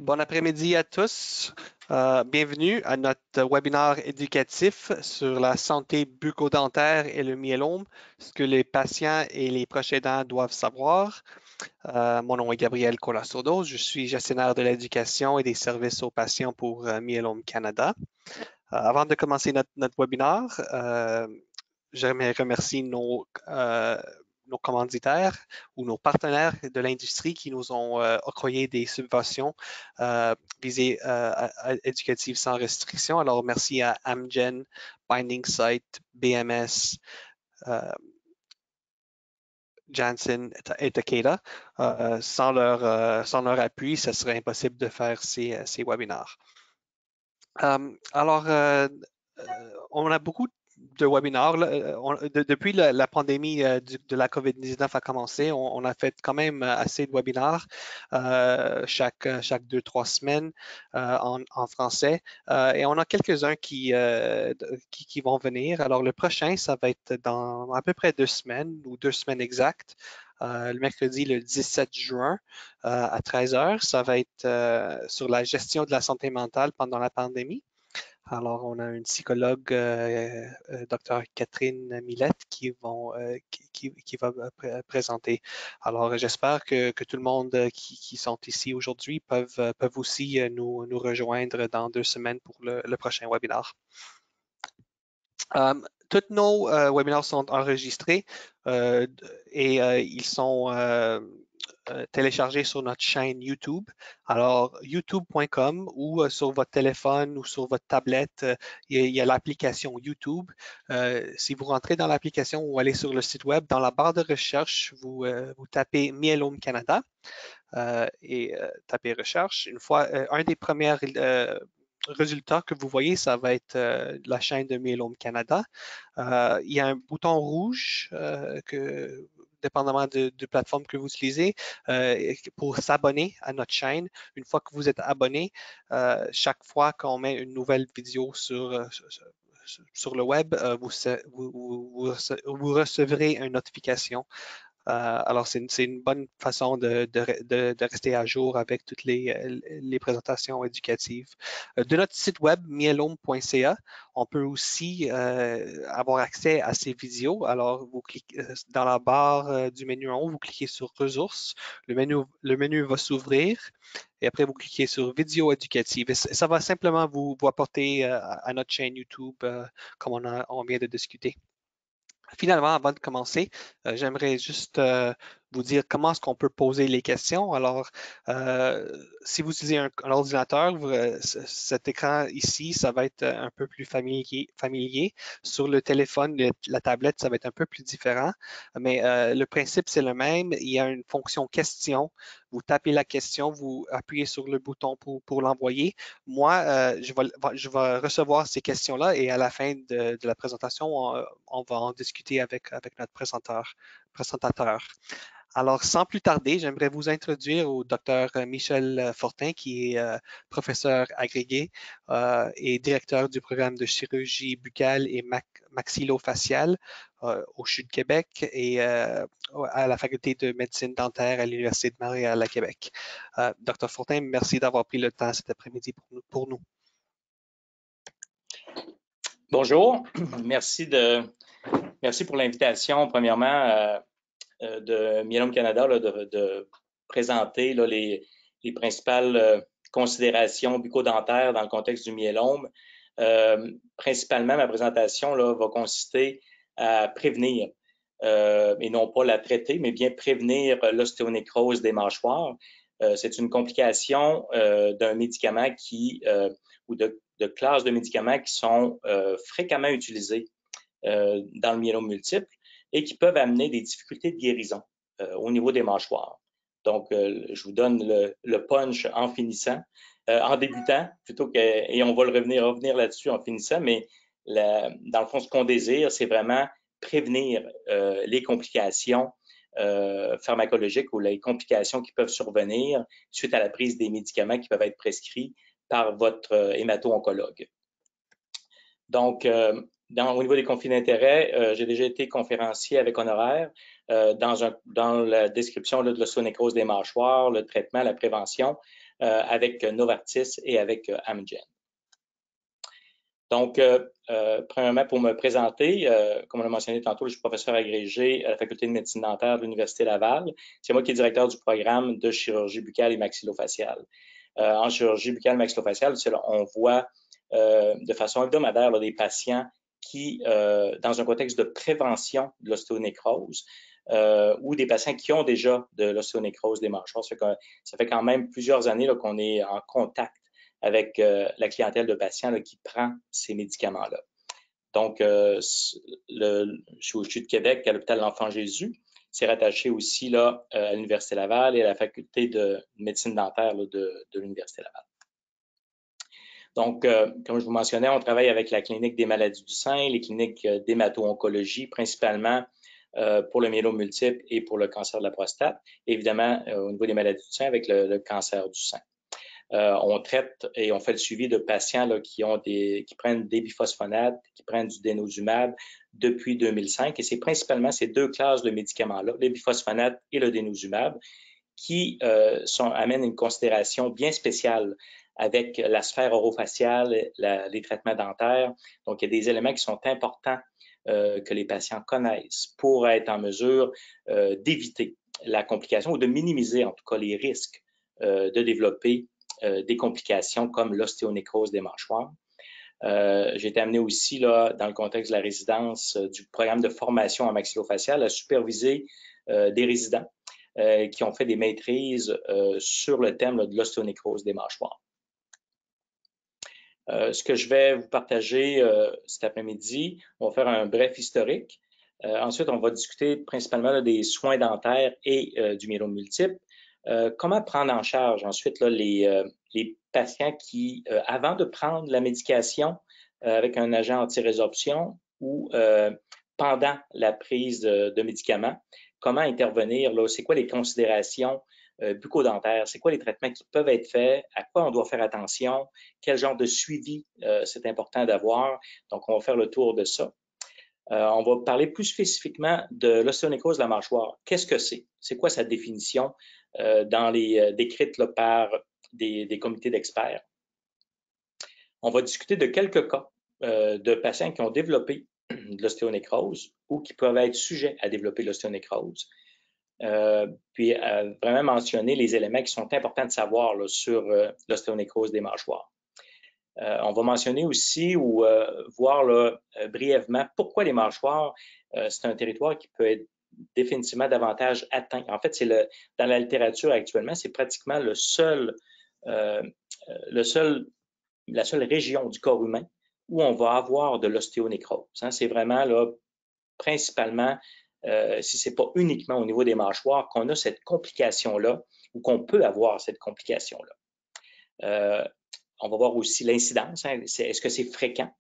Bon après-midi à tous. Bienvenue à notre webinaire éducatif sur la santé bucco-dentaire et le myélome, ce que les patients et les proches aidants doivent savoir. Mon nom est Gabriel Colasurdo. Je suis gestionnaire de l'éducation et des services aux patients pour Myélome Canada. Avant de commencer notre webinaire, j'aimerais remercier nos commanditaires ou nos partenaires de l'industrie qui nous ont octroyé des subventions visées éducatives sans restriction. Alors, merci à Amgen, Binding Site, BMS, Janssen et Takeda. Sans leur appui, ce serait impossible de faire ces webinaires. On a beaucoup de webinaires. Depuis la pandémie de la COVID-19 a commencé, on a fait quand même assez de webinaires chaque 2-3 semaines en français. Et on a quelques-uns qui vont venir. Alors, le prochain, ça va être dans à peu près 2 semaines ou 2 semaines exactes. Le mercredi, le 17 juin à 13 heures. Ça va être sur la gestion de la santé mentale pendant la pandémie. Alors, on a une psychologue, Dr. Catherine Millette, qui va présenter. Alors, j'espère que tout le monde qui sont ici aujourd'hui peuvent aussi nous rejoindre dans 2 semaines pour le prochain webinaire. Tous nos webinaires sont enregistrés et ils sont téléchargés sur notre chaîne YouTube. Alors, youtube.com ou sur votre téléphone ou sur votre tablette, il y a l'application YouTube. Si vous rentrez dans l'application ou allez sur le site web, dans la barre de recherche, vous tapez Myélome Canada et tapez recherche. Une fois, un des premiers résultats que vous voyez, ça va être la chaîne de Myélome Canada. Il y a un bouton rouge que dépendamment de plateforme que vous utilisez, pour s'abonner à notre chaîne. Une fois que vous êtes abonné, chaque fois qu'on met une nouvelle vidéo sur le web, vous recevrez une notification. Alors, c'est une bonne façon de rester à jour avec toutes les présentations éducatives. De notre site web, myelome.ca, on peut aussi avoir accès à ces vidéos. Alors, vous cliquez dans la barre du menu en haut, vous cliquez sur Ressources. Le menu va s'ouvrir et après, vous cliquez sur Vidéo éducative. Et ça va simplement vous apporter à notre chaîne YouTube, comme on vient de discuter. Finalement, avant de commencer, j'aimerais juste vous dire comment est-ce qu'on peut poser les questions. Alors, si vous utilisez un ordinateur, cet écran ici, ça va être un peu plus familier. Sur le téléphone, la tablette, ça va être un peu plus différent. Mais le principe, c'est le même. Il y a une fonction question. Vous tapez la question, vous appuyez sur le bouton pour l'envoyer. Moi, je vais recevoir ces questions-là et à la fin de la présentation, on va en discuter avec notre présentateur. Alors, sans plus tarder, j'aimerais vous introduire au Dr. Michel Fortin, qui est professeur agrégé et directeur du programme de chirurgie buccale et maxillofaciale au CHU de Québec et à la faculté de médecine dentaire à l'Université de Montréal à Québec. Dr. Fortin, merci d'avoir pris le temps cet après-midi pour nous. Bonjour, merci pour l'invitation, premièrement, de Myélome Canada de présenter là, les principales considérations bucco-dentaires dans le contexte du myélome. Principalement, ma présentation là, va consister à prévenir, et non pas la traiter, mais bien prévenir l'ostéonécrose des mâchoires. C'est une complication d'un médicament ou de classes de médicaments qui sont fréquemment utilisés dans le myélome multiple et qui peuvent amener des difficultés de guérison au niveau des mâchoires. Donc, je vous donne le punch en finissant, en débutant plutôt que, et on va revenir là-dessus en finissant, mais dans le fond, ce qu'on désire, c'est vraiment prévenir les complications pharmacologiques ou les complications qui peuvent survenir suite à la prise des médicaments qui peuvent être prescrits par votre hémato-oncologue. Donc, au niveau des conflits d'intérêts, j'ai déjà été conférencier avec honoraire dans la description là, de l'ostéonécrose des mâchoires, le traitement, la prévention. avec Novartis et avec Amgen. Donc, premièrement, pour me présenter, comme on l'a mentionné tantôt, je suis professeur agrégé à la Faculté de médecine dentaire de l'Université Laval. C'est moi qui est directeur du programme de chirurgie buccale et maxillofaciale. En chirurgie buccale et maxillofaciale, on voit de façon hebdomadaire là, des patients qui, dans un contexte de prévention de l'ostéonécrose, ou des patients qui ont déjà de l'ostéonécrose des mâchoires. Ça fait quand même plusieurs années qu'on est en contact avec la clientèle de patients là, qui prend ces médicaments-là. Donc, je suis de Québec à l'hôpital L'Enfant Jésus. C'est rattaché aussi là, à l'Université Laval et à la faculté de médecine dentaire là, de l'Université Laval. Donc, comme je vous mentionnais, on travaille avec la clinique des maladies du sein, les cliniques d'hémato-oncologie, principalement pour le myélome multiple et pour le cancer de la prostate. Évidemment, au niveau des maladies du sein, avec le cancer du sein. On traite et on fait le suivi de patients là, qui prennent des biphosphonates, qui prennent du dénosumab depuis 2005. Et c'est principalement ces deux classes de médicaments-là, les biphosphonates et le dénosumab, qui amènent une considération bien spéciale avec la sphère orofaciale, les traitements dentaires. Donc, il y a des éléments qui sont importants que les patients connaissent pour être en mesure d'éviter la complication ou de minimiser en tout cas les risques de développer des complications comme l'ostéonécrose des mâchoires. J'ai été amené aussi, là, dans le contexte de la résidence du programme de formation en maxillofacial, à superviser des résidents qui ont fait des maîtrises sur le thème là, de l'ostéonécrose des mâchoires. Ce que je vais vous partager cet après-midi, on va faire un bref historique. Ensuite, on va discuter principalement là, des soins dentaires et du myélome multiple. Comment prendre en charge ensuite là, les patients qui, avant de prendre la médication avec un agent anti-résorption ou pendant la prise de médicaments, comment intervenir, là, c'est quoi les considérations bucco-dentaires, c'est quoi les traitements qui peuvent être faits, à quoi on doit faire attention, quel genre de suivi c'est important d'avoir. Donc, on va faire le tour de ça. On va parler plus spécifiquement de l'ostéonécrose de la mâchoire. Qu'est-ce que c'est? C'est quoi sa définition décrite là, par des comités d'experts? On va discuter de quelques cas de patients qui ont développé de l'ostéonécrose ou qui peuvent être sujets à développer l'ostéonécrose. Puis vraiment mentionner les éléments qui sont importants de savoir là, sur l'ostéonécrose des mâchoires. On va mentionner aussi ou voir là, brièvement pourquoi les mâchoires, c'est un territoire qui peut être définitivement davantage atteint. En fait, dans la littérature actuellement, c'est pratiquement la seule région du corps humain où on va avoir de l'ostéonécrose. Hein. C'est vraiment là, principalement, si ce n'est pas uniquement au niveau des mâchoires, qu'on a cette complication-là ou qu'on peut avoir cette complication-là. On va voir aussi l'incidence. Hein. Est-ce que c'est fréquent?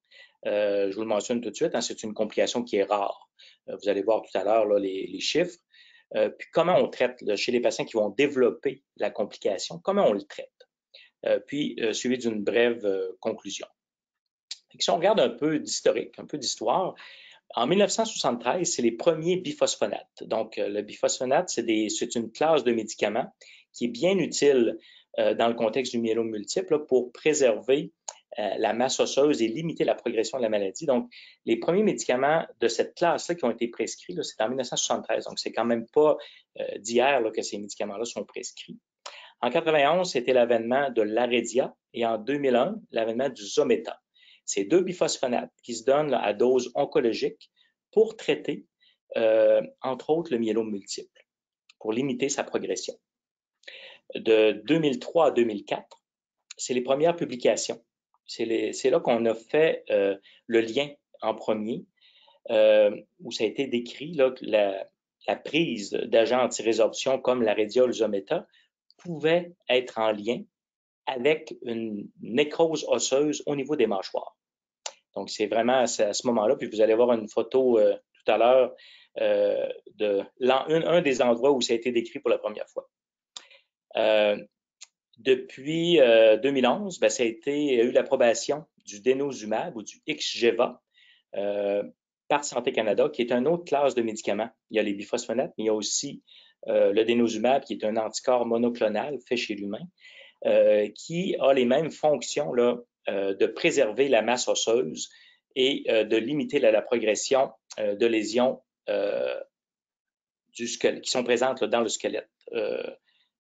Je vous le mentionne tout de suite, hein, c'est une complication qui est rare. Vous allez voir tout à l'heure les chiffres. Puis comment on traite là, chez les patients qui vont développer la complication, comment on le traite? Puis suivi d'une brève conclusion. Si on regarde un peu d'historique, un peu d'histoire, en 1973, c'est les premiers biphosphonates. Donc, le biphosphonate, c'est une classe de médicaments qui est bien utile dans le contexte du myélome multiple là, pour préserver la masse osseuse et limiter la progression de la maladie. Donc, les premiers médicaments de cette classe-là qui ont été prescrits, c'est en 1973. Donc, c'est quand même pas d'hier que ces médicaments-là sont prescrits. En 91, c'était l'avènement de l'Aredia et en 2001, l'avènement du Zometa. C'est deux biphosphonates qui se donnent là, à dose oncologique pour traiter, entre autres, le myélome multiple, pour limiter sa progression. De 2003 à 2004, c'est les premières publications. C'est là qu'on a fait le lien en premier, où ça a été décrit là, que la prise d'agents anti-résorption comme l'Aredia ou le Zometa pouvait être en lien avec une nécrose osseuse au niveau des mâchoires. Donc, c'est vraiment à ce moment-là, puis vous allez voir une photo tout à l'heure un des endroits où ça a été décrit pour la première fois. Depuis 2011, ça a eu l'approbation du dénosumab ou du Xgeva par Santé Canada, qui est une autre classe de médicaments. Il y a les biphosphonates, mais il y a aussi le dénosumab, qui est un anticorps monoclonal fait chez l'humain. qui a les mêmes fonctions là, de préserver la masse osseuse et de limiter la progression de lésions du squelette, qui sont présentes là, dans le squelette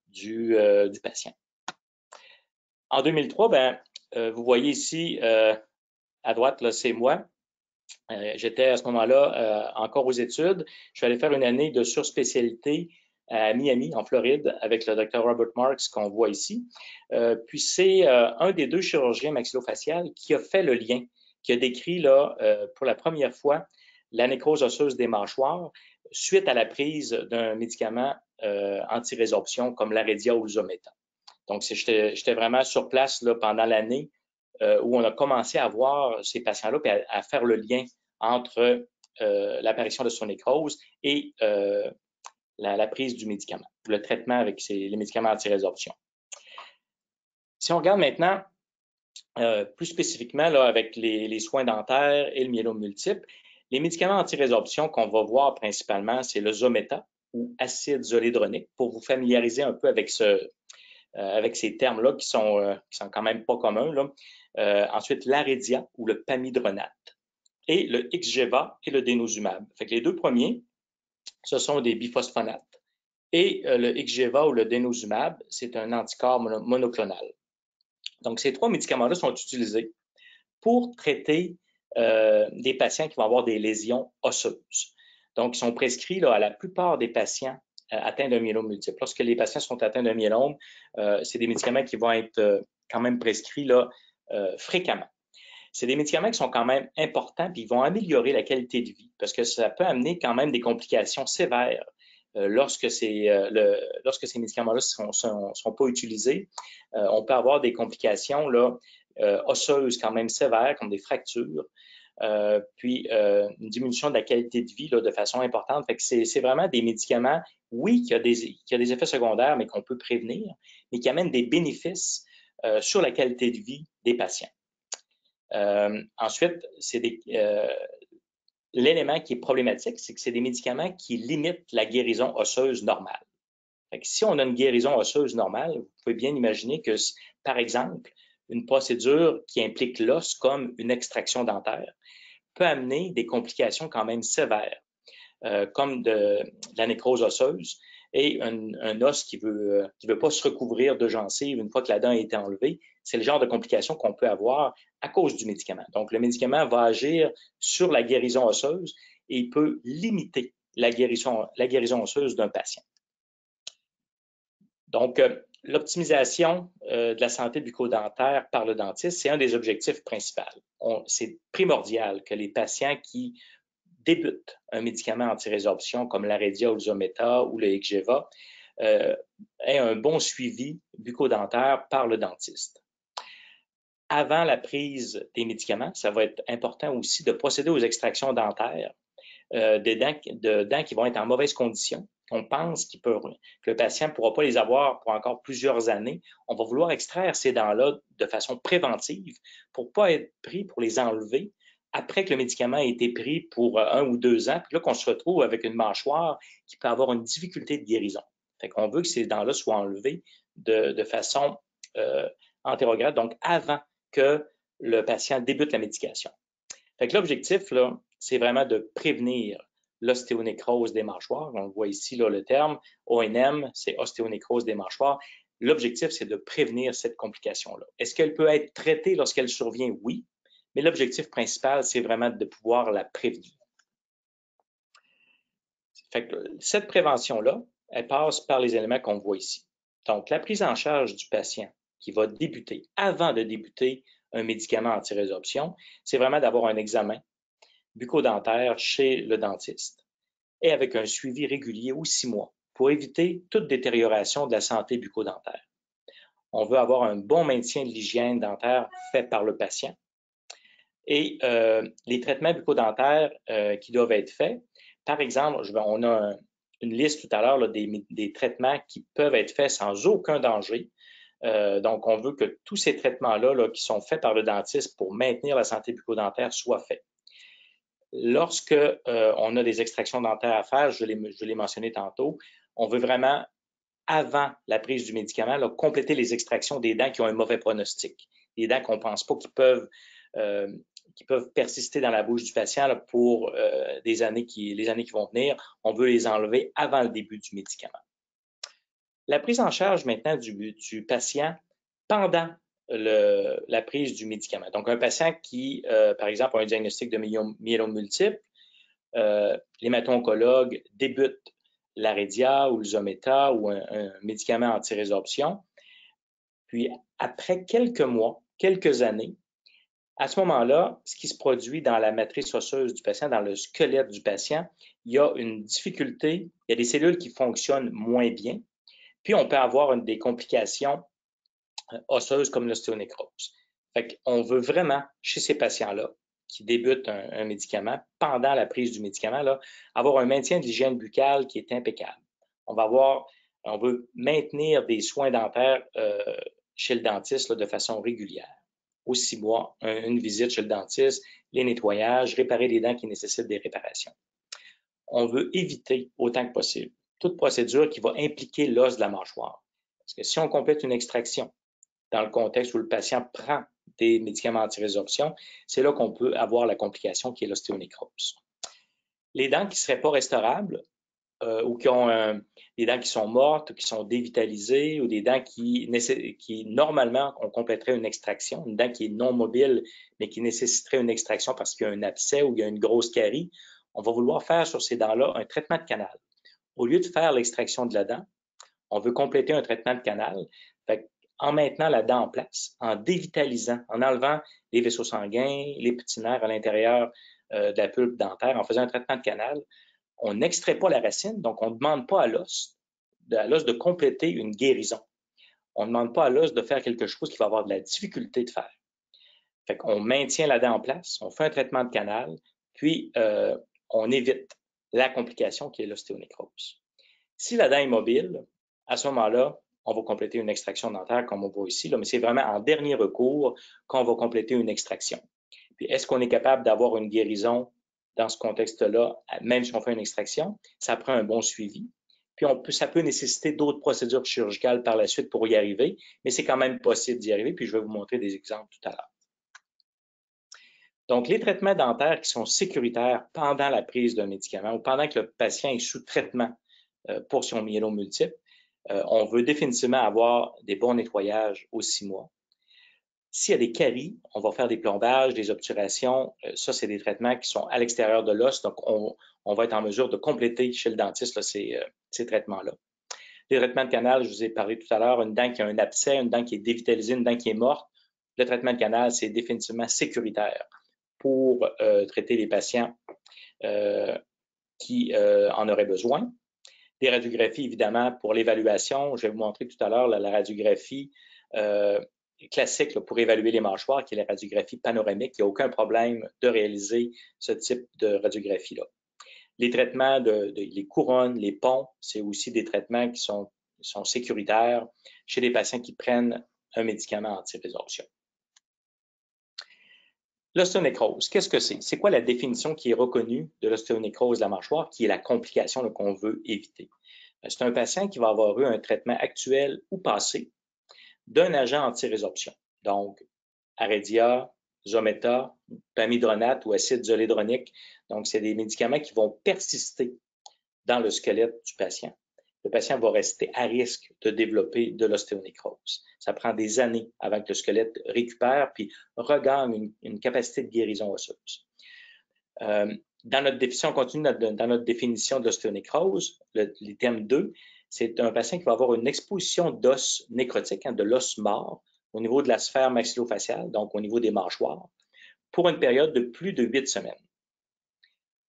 du patient. En 2003, vous voyez ici à droite, c'est moi. J'étais à ce moment-là encore aux études. Je suis allé faire une année de surspécialité à Miami, en Floride, avec le Dr. Robert Marks qu'on voit ici. Puis c'est un des 2 chirurgiens maxillofaciales qui a fait le lien, qui a décrit là, pour la première fois la nécrose osseuse des mâchoires suite à la prise d'un médicament anti-résorption comme l'Aredia ou le Zometa. Donc, j'étais vraiment sur place là, pendant l'année où on a commencé à voir ces patients-là et à faire le lien entre l'apparition de son nécrose et la prise du médicament, le traitement avec les médicaments anti-résorption. Si on regarde maintenant plus spécifiquement là, avec les soins dentaires et le myélome multiple, les médicaments anti-résorption qu'on va voir principalement, c'est le Zometa ou acide zolédronique, pour vous familiariser un peu avec ces termes-là qui sont quand même pas communs. Là. Ensuite, l'Aredia ou le pamidronate et le Xgeva et le denosumab. Fait que les 2 premiers, ce sont des biphosphonates. Et le Xgeva ou le denosumab, c'est un anticorps monoclonal. Donc, ces 3 médicaments-là sont utilisés pour traiter des patients qui vont avoir des lésions osseuses. Donc, ils sont prescrits là, à la plupart des patients atteints d'un myélome multiple. Lorsque les patients sont atteints d'un myélome, c'est des médicaments qui vont être quand même prescrits là, fréquemment. C'est des médicaments qui sont quand même importants et ils vont améliorer la qualité de vie parce que ça peut amener quand même des complications sévères lorsque ces médicaments-là ne sont pas utilisés. On peut avoir des complications là, osseuses quand même sévères comme des fractures, puis une diminution de la qualité de vie là, de façon importante. Fait que c'est vraiment des médicaments, oui, qui a des effets secondaires, mais qu'on peut prévenir, mais qui amènent des bénéfices sur la qualité de vie des patients. Ensuite, l'élément qui est problématique, c'est que c'est des médicaments qui limitent la guérison osseuse normale. Fait que si on a une guérison osseuse normale, vous pouvez bien imaginer que, par exemple, une procédure qui implique l'os, comme une extraction dentaire, peut amener des complications quand même sévères, comme de la nécrose osseuse et un os qui veut pas se recouvrir de gencive une fois que la dent a été enlevée. C'est le genre de complications qu'on peut avoir à cause du médicament. Donc, le médicament va agir sur la guérison osseuse et il peut limiter la guérison osseuse d'un patient. Donc, l'optimisation de la santé bucco-dentaire par le dentiste, c'est un des objectifs principaux. C'est primordial que les patients qui débutent un médicament anti-résorption comme l'Aredia ou le Zometa ou le Xgeva aient un bon suivi bucco-dentaire par le dentiste. Avant la prise des médicaments, ça va être important aussi de procéder aux extractions dentaires de dents qui vont être en mauvaise condition. On pense que le patient ne pourra pas les avoir pour encore plusieurs années. On va vouloir extraire ces dents-là de façon préventive pour ne pas être pris pour les enlever après que le médicament a été pris pour 1 ou 2 ans. Puis là, qu'on se retrouve avec une mâchoire qui peut avoir une difficulté de guérison. Fait qu'on veut que ces dents-là soient enlevées de façon antérograde, donc avant que le patient débute la médication. Fait que l'objectif, là, c'est vraiment de prévenir l'ostéonécrose des mâchoires. On voit ici là, le terme ONM, c'est ostéonécrose des mâchoires. L'objectif, c'est de prévenir cette complication-là. Est-ce qu'elle peut être traitée lorsqu'elle survient? Oui, mais l'objectif principal, c'est vraiment de pouvoir la prévenir. Fait que cette prévention-là, elle passe par les éléments qu'on voit ici. Donc, la prise en charge du patient qui va débuter, avant de débuter un médicament anti-résorption, c'est vraiment d'avoir un examen bucco-dentaire chez le dentiste et avec un suivi régulier aux 6 mois pour éviter toute détérioration de la santé bucco-dentaire. On veut avoir un bon maintien de l'hygiène dentaire fait par le patient et les traitements bucco-dentaires qui doivent être faits. Par exemple, on a une liste tout à l'heure des traitements qui peuvent être faits sans aucun danger. Donc, on veut que tous ces traitements-là qui sont faits par le dentiste pour maintenir la santé bucco-dentaire soient faits. Lorsque on a des extractions dentaires à faire, je l'ai mentionné tantôt, on veut vraiment avant la prise du médicament, là, compléter les extractions des dents qui ont un mauvais pronostic, des dents qu'on ne pense pas qui peuvent persister dans la bouche du patient là, pour les années qui vont venir. On veut les enlever avant le début du médicament. La prise en charge maintenant du patient pendant la prise du médicament. Donc, un patient qui, par exemple, a un diagnostic de myélome multiple, l'hémato-oncologue débute l'Aredia ou le Zometa ou un médicament anti-résorption. Puis, après quelques mois, quelques années, à ce moment-là, ce qui se produit dans la matrice osseuse du patient, dans le squelette du patient, il y a une difficulté, il y a des cellules qui fonctionnent moins bien, puis on peut avoir des complications osseuses comme l'ostéonécrose. Fait qu'on veut vraiment, chez ces patients-là, qui débutent un médicament, pendant la prise du médicament, là, avoir un maintien de l'hygiène buccale qui est impeccable. On veut maintenir des soins dentaires chez le dentiste là, de façon régulière. Aux 6 mois, une visite chez le dentiste, les nettoyages, réparer les dents qui nécessitent des réparations. On veut éviter autant que possible toute procédure qui va impliquer l'os de la mâchoire. Parce que si on complète une extraction dans le contexte où le patient prend des médicaments anti-résorption, c'est là qu'on peut avoir la complication qui est l'ostéonécrose. Les dents qui ne seraient pas restaurables ou qui ont des dents qui sont mortes, qui sont dévitalisées ou des dents qui normalement, on compléterait une extraction, une dent qui est non mobile, mais qui nécessiterait une extraction parce qu'il y a un abcès ou il y a une grosse carie, on va vouloir faire sur ces dents-là un traitement de canal. Au lieu de faire l'extraction de la dent, on veut compléter un traitement de canal. Fait en maintenant la dent en place, en dévitalisant, en enlevant les vaisseaux sanguins, les petits nerfs à l'intérieur de la pulpe dentaire, en faisant un traitement de canal, on n'extrait pas la racine, donc on ne demande pas à l'os de compléter une guérison. On ne demande pas à l'os de faire quelque chose qui va avoir de la difficulté de faire. Fait qu'on maintient la dent en place, on fait un traitement de canal, puis on évite la complication qui est l'ostéonécrose. Si la dent est mobile, à ce moment-là, on va compléter une extraction dentaire comme on voit ici, là, mais c'est vraiment en dernier recours qu'on va compléter une extraction. Puis est-ce qu'on est capable d'avoir une guérison dans ce contexte-là, même si on fait une extraction? Ça prend un bon suivi. Puis ça peut nécessiter d'autres procédures chirurgicales par la suite pour y arriver, mais c'est quand même possible d'y arriver, puis je vais vous montrer des exemples tout à l'heure. Donc, les traitements dentaires qui sont sécuritaires pendant la prise d'un médicament ou pendant que le patient est sous traitement pour son myélome multiple, on veut définitivement avoir des bons nettoyages aux 6 mois. S'il y a des caries, on va faire des plombages, des obturations. Ça, c'est des traitements qui sont à l'extérieur de l'os, donc on va être en mesure de compléter chez le dentiste là, ces traitements-là. Les traitements de canal, je vous ai parlé tout à l'heure, une dent qui a un abcès, une dent qui est dévitalisée, une dent qui est morte. Le traitement de canal, c'est définitivement sécuritaire pour traiter les patients qui en auraient besoin. Des radiographies, évidemment, pour l'évaluation. Je vais vous montrer tout à l'heure la radiographie classique là, pour évaluer les mâchoires, qui est la radiographie panoramique. Il n'y a aucun problème de réaliser ce type de radiographie-là. Les traitements les couronnes, les ponts, c'est aussi des traitements qui sont sécuritaires chez les patients qui prennent un médicament anti-résorption. L'ostéonécrose, qu'est-ce que c'est? C'est quoi la définition qui est reconnue de l'ostéonécrose de la mâchoire, qui est la complication qu'on veut éviter? C'est un patient qui va avoir eu un traitement actuel ou passé d'un agent anti-résorption. Donc, Aredia, Zometa, pamidronate ou acide zolédronique. Donc, c'est des médicaments qui vont persister dans le squelette du patient. Le patient va rester à risque de développer de l'ostéonécrose. Ça prend des années avant que le squelette récupère puis regagne une capacité de guérison osseuse. Dans notre définition, on continue dans notre définition de l'ostéonécrose, l'item 2, c'est un patient qui va avoir une exposition d'os nécrotique, de l'os mort, au niveau de la sphère maxillofaciale, donc au niveau des mâchoires, pour une période de plus de 8 semaines.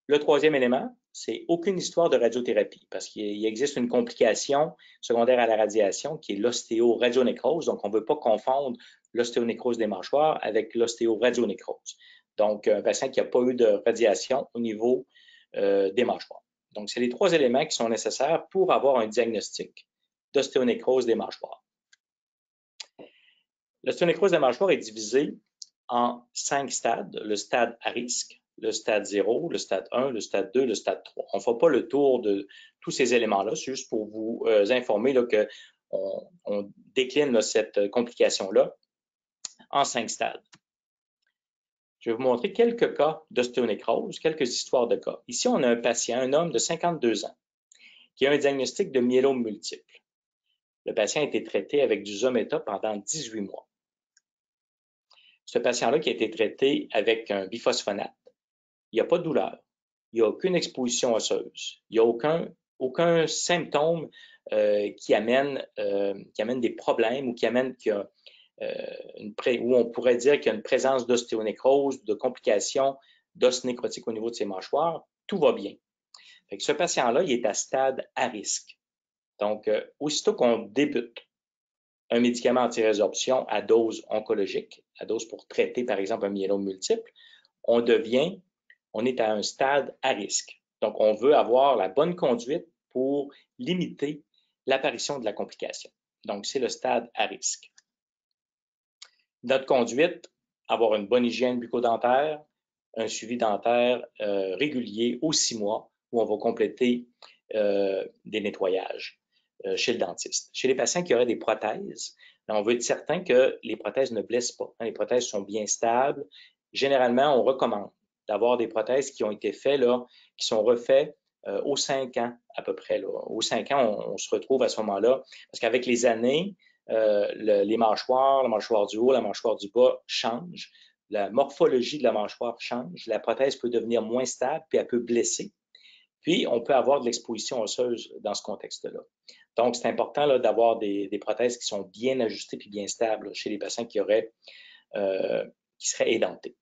Le troisième élément, c'est aucune histoire de radiothérapie, parce qu'il existe une complication secondaire à la radiation qui est l'ostéoradionécrose. Donc, on ne veut pas confondre l'ostéonécrose des mâchoires avec l'ostéoradionécrose. Donc, un patient qui n'a pas eu de radiation au niveau des mâchoires. Donc, c'est les 3 éléments qui sont nécessaires pour avoir un diagnostic d'ostéonécrose des mâchoires. L'ostéonécrose des mâchoires est divisée en 5 stades. Le stade à risque, le stade 0, le stade 1, le stade 2, le stade 3. On ne fera pas le tour de tous ces éléments-là, c'est juste pour vous informer qu'on décline là, cette complication-là en 5 stades. Je vais vous montrer quelques cas d'ostéonécrose, quelques histoires de cas. Ici, on a un patient, un homme de 52 ans, qui a un diagnostic de myélome multiple. Le patient a été traité avec du Zometa pendant 18 mois. Ce patient-là qui a été traité avec un biphosphonate, il n'y a pas de douleur, il n'y a aucune exposition osseuse, il n'y a aucun symptôme qui amène des problèmes ou où on pourrait dire qu'il y a une présence d'ostéonécrose, de complications d'os nécrotique au niveau de ses mâchoires. Tout va bien. Fait que ce patient-là, il est à stade à risque. Donc, aussitôt qu'on débute un médicament anti-résorption à dose oncologique, à dose pour traiter, par exemple, un myélome multiple, on est à un stade à risque. Donc, on veut avoir la bonne conduite pour limiter l'apparition de la complication. Donc, c'est le stade à risque. Notre conduite, avoir une bonne hygiène bucco-dentaire, un suivi dentaire régulier aux 6 mois où on va compléter des nettoyages chez le dentiste. Chez les patients qui auraient des prothèses, on veut être certain que les prothèses ne blessent pas. Les prothèses sont bien stables. Généralement, on recommande d'avoir des prothèses qui ont été faites, là, qui sont refaites aux 5 ans à peu près. Là. Aux 5 ans, on se retrouve à ce moment-là, parce qu'avec les années, les mâchoires, la mâchoire du haut, la mâchoire du bas changent. La morphologie de la mâchoire change. La prothèse peut devenir moins stable, puis elle peut blesser. Puis, on peut avoir de l'exposition osseuse dans ce contexte-là. Donc, c'est important d'avoir des prothèses qui sont bien ajustées puis bien stables chez les patients qui seraient édentés.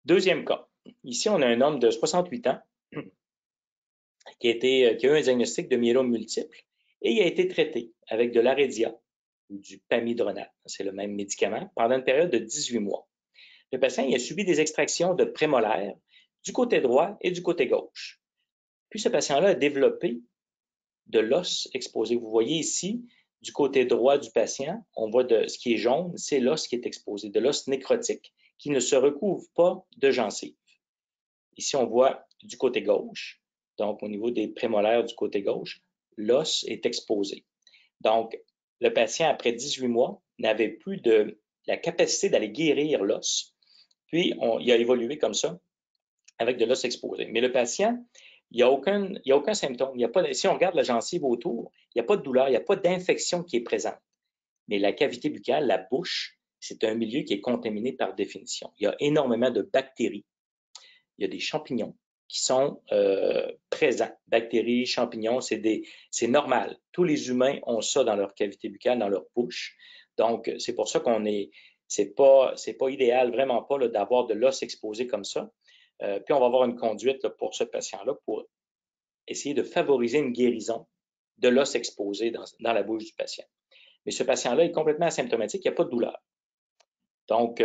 Deuxième cas. Ici, on a un homme de 68 ans qui a eu un diagnostic de myélome multiple et il a été traité avec de l'Aredia ou du Pamidronate, c'est le même médicament, pendant une période de 18 mois. Le patient il a subi des extractions de prémolaires du côté droit et du côté gauche. Puis ce patient-là a développé de l'os exposé. Vous voyez ici, du côté droit du patient, on voit ce qui est jaune, c'est l'os qui est exposé, de l'os nécrotique qui ne se recouvre pas de gencives. Ici, on voit du côté gauche, donc au niveau des prémolaires du côté gauche, l'os est exposé. Donc, le patient, après 18 mois, n'avait plus la capacité d'aller guérir l'os. Puis, il a évolué comme ça, avec de l'os exposé. Mais le patient, il n'y a aucun symptôme. Si on regarde la gencive autour, il n'y a pas de douleur, il n'y a pas d'infection qui est présente. Mais la cavité buccale, la bouche, c'est un milieu qui est contaminé par définition. Il y a énormément de bactéries. Il y a des champignons qui sont présents. Bactéries, champignons, c'est normal. Tous les humains ont ça dans leur cavité buccale, dans leur bouche. Donc, c'est pour ça c'est pas idéal, vraiment pas, d'avoir de l'os exposé comme ça. Puis, on va avoir une conduite là, pour ce patient-là pour essayer de favoriser une guérison de l'os exposé dans la bouche du patient. Mais ce patient-là est complètement asymptomatique, il n'y a pas de douleur. Donc,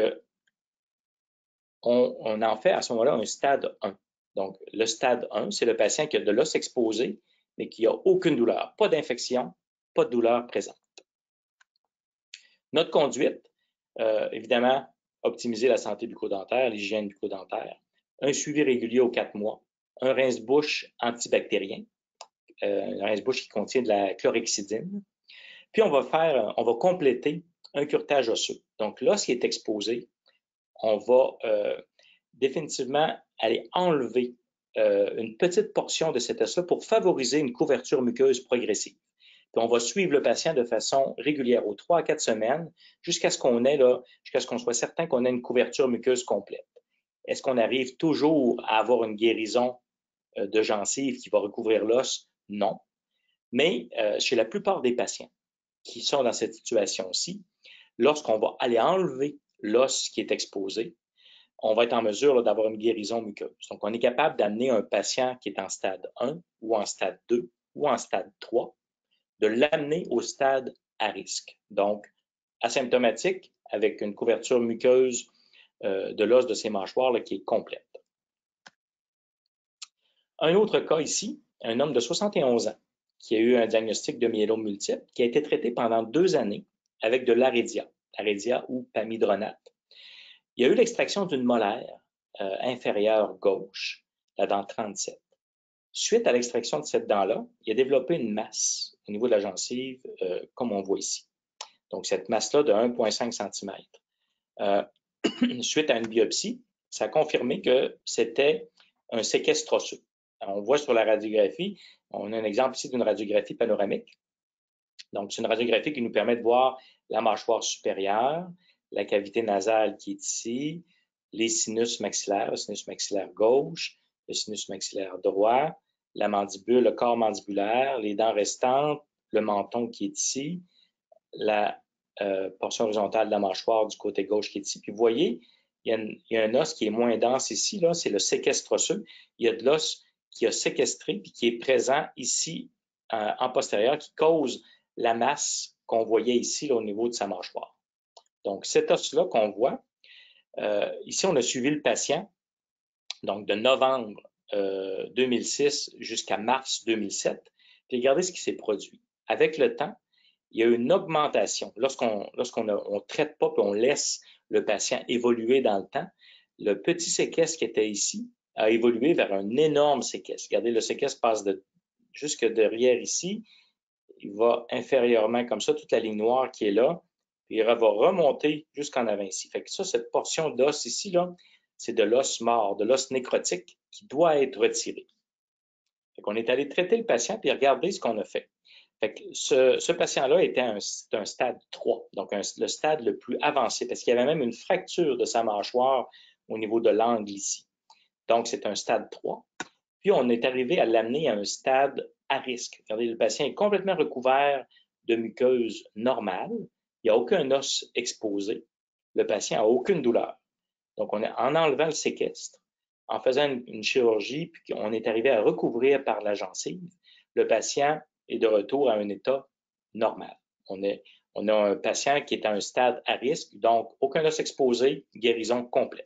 on en fait à ce moment-là un stade 1. Donc, le stade 1, c'est le patient qui a de l'os exposé, mais qui n'a aucune douleur, pas d'infection, pas de douleur présente. Notre conduite, évidemment, optimiser la santé bucco-dentaire, l'hygiène bucco-dentaire, un suivi régulier aux 4 mois, un rince-bouche antibactérien, un rince-bouche qui contient de la chlorhexidine. Puis, on va compléter un curetage osseux. Donc, l'os qui est exposé, on va définitivement aller enlever une petite portion de cet os-là pour favoriser une couverture muqueuse progressive. Puis on va suivre le patient de façon régulière, aux 3 à 4 semaines, jusqu'à ce qu'on soit certain qu'on ait une couverture muqueuse complète. Est-ce qu'on arrive toujours à avoir une guérison de gencive qui va recouvrir l'os? Non. Mais chez la plupart des patients qui sont dans cette situation-ci, lorsqu'on va aller enlever l'os qui est exposé, on va être en mesure d'avoir une guérison muqueuse. Donc, on est capable d'amener un patient qui est en stade 1 ou en stade 2 ou en stade 3, de l'amener au stade à risque. Donc, asymptomatique avec une couverture muqueuse de l'os de ses mâchoires là, qui est complète. Un autre cas ici, un homme de 71 ans qui a eu un diagnostic de myélome multiple, qui a été traité pendant 2 années avec de l'Aredia ou Pamidronate. Il y a eu l'extraction d'une molaire inférieure gauche, la dent 37. Suite à l'extraction de cette dent-là, il a développé une masse au niveau de la gencive, comme on voit ici. Donc, cette masse-là de 1,5 cm. Suite à une biopsie, ça a confirmé que c'était un séquestre osseux. Alors, on voit sur la radiographie, on a un exemple ici d'une radiographie panoramique. Donc, c'est une radiographie qui nous permet de voir la mâchoire supérieure, la cavité nasale qui est ici, les sinus maxillaires, le sinus maxillaire gauche, le sinus maxillaire droit, la mandibule, le corps mandibulaire, les dents restantes, le menton qui est ici, la portion horizontale de la mâchoire du côté gauche qui est ici. Puis vous voyez, il y a un os qui est moins dense ici, là, c'est le séquestre osseux. Il y a de l'os qui a séquestré puis qui est présent ici en postérieur, qui cause la masse qu'on voyait ici là, au niveau de sa mâchoire. Donc, cet os-là qu'on voit, ici, on a suivi le patient, donc de novembre 2006 jusqu'à mars 2007. Puis regardez ce qui s'est produit. Avec le temps, il y a eu une augmentation. Lorsqu'on ne traite pas et on laisse le patient évoluer dans le temps, le petit séquestre qui était ici a évolué vers un énorme séquestre. Regardez, le séquestre passe jusque derrière ici. Il va inférieurement comme ça, toute la ligne noire qui est là, puis il va remonter jusqu'en avant ici. Fait que ça, cette portion d'os ici, là, c'est de l'os mort, de l'os nécrotique qui doit être retiré. Fait qu'on est allé traiter le patient, puis regardez ce qu'on a fait. Fait que ce patient-là était un stade 3, donc le stade le plus avancé, parce qu'il y avait même une fracture de sa mâchoire au niveau de l'angle ici. Donc, c'est un stade 3. Puis, on est arrivé à l'amener à un stade à risque. Regardez, le patient est complètement recouvert de muqueuse normale. Il n'y a aucun os exposé. Le patient n'a aucune douleur. Donc, en enlevant le séquestre, en faisant une chirurgie, puis on est arrivé à recouvrir par la gencive, le patient est de retour à un état normal. On a un patient qui est à un stade à risque, donc aucun os exposé, guérison complète.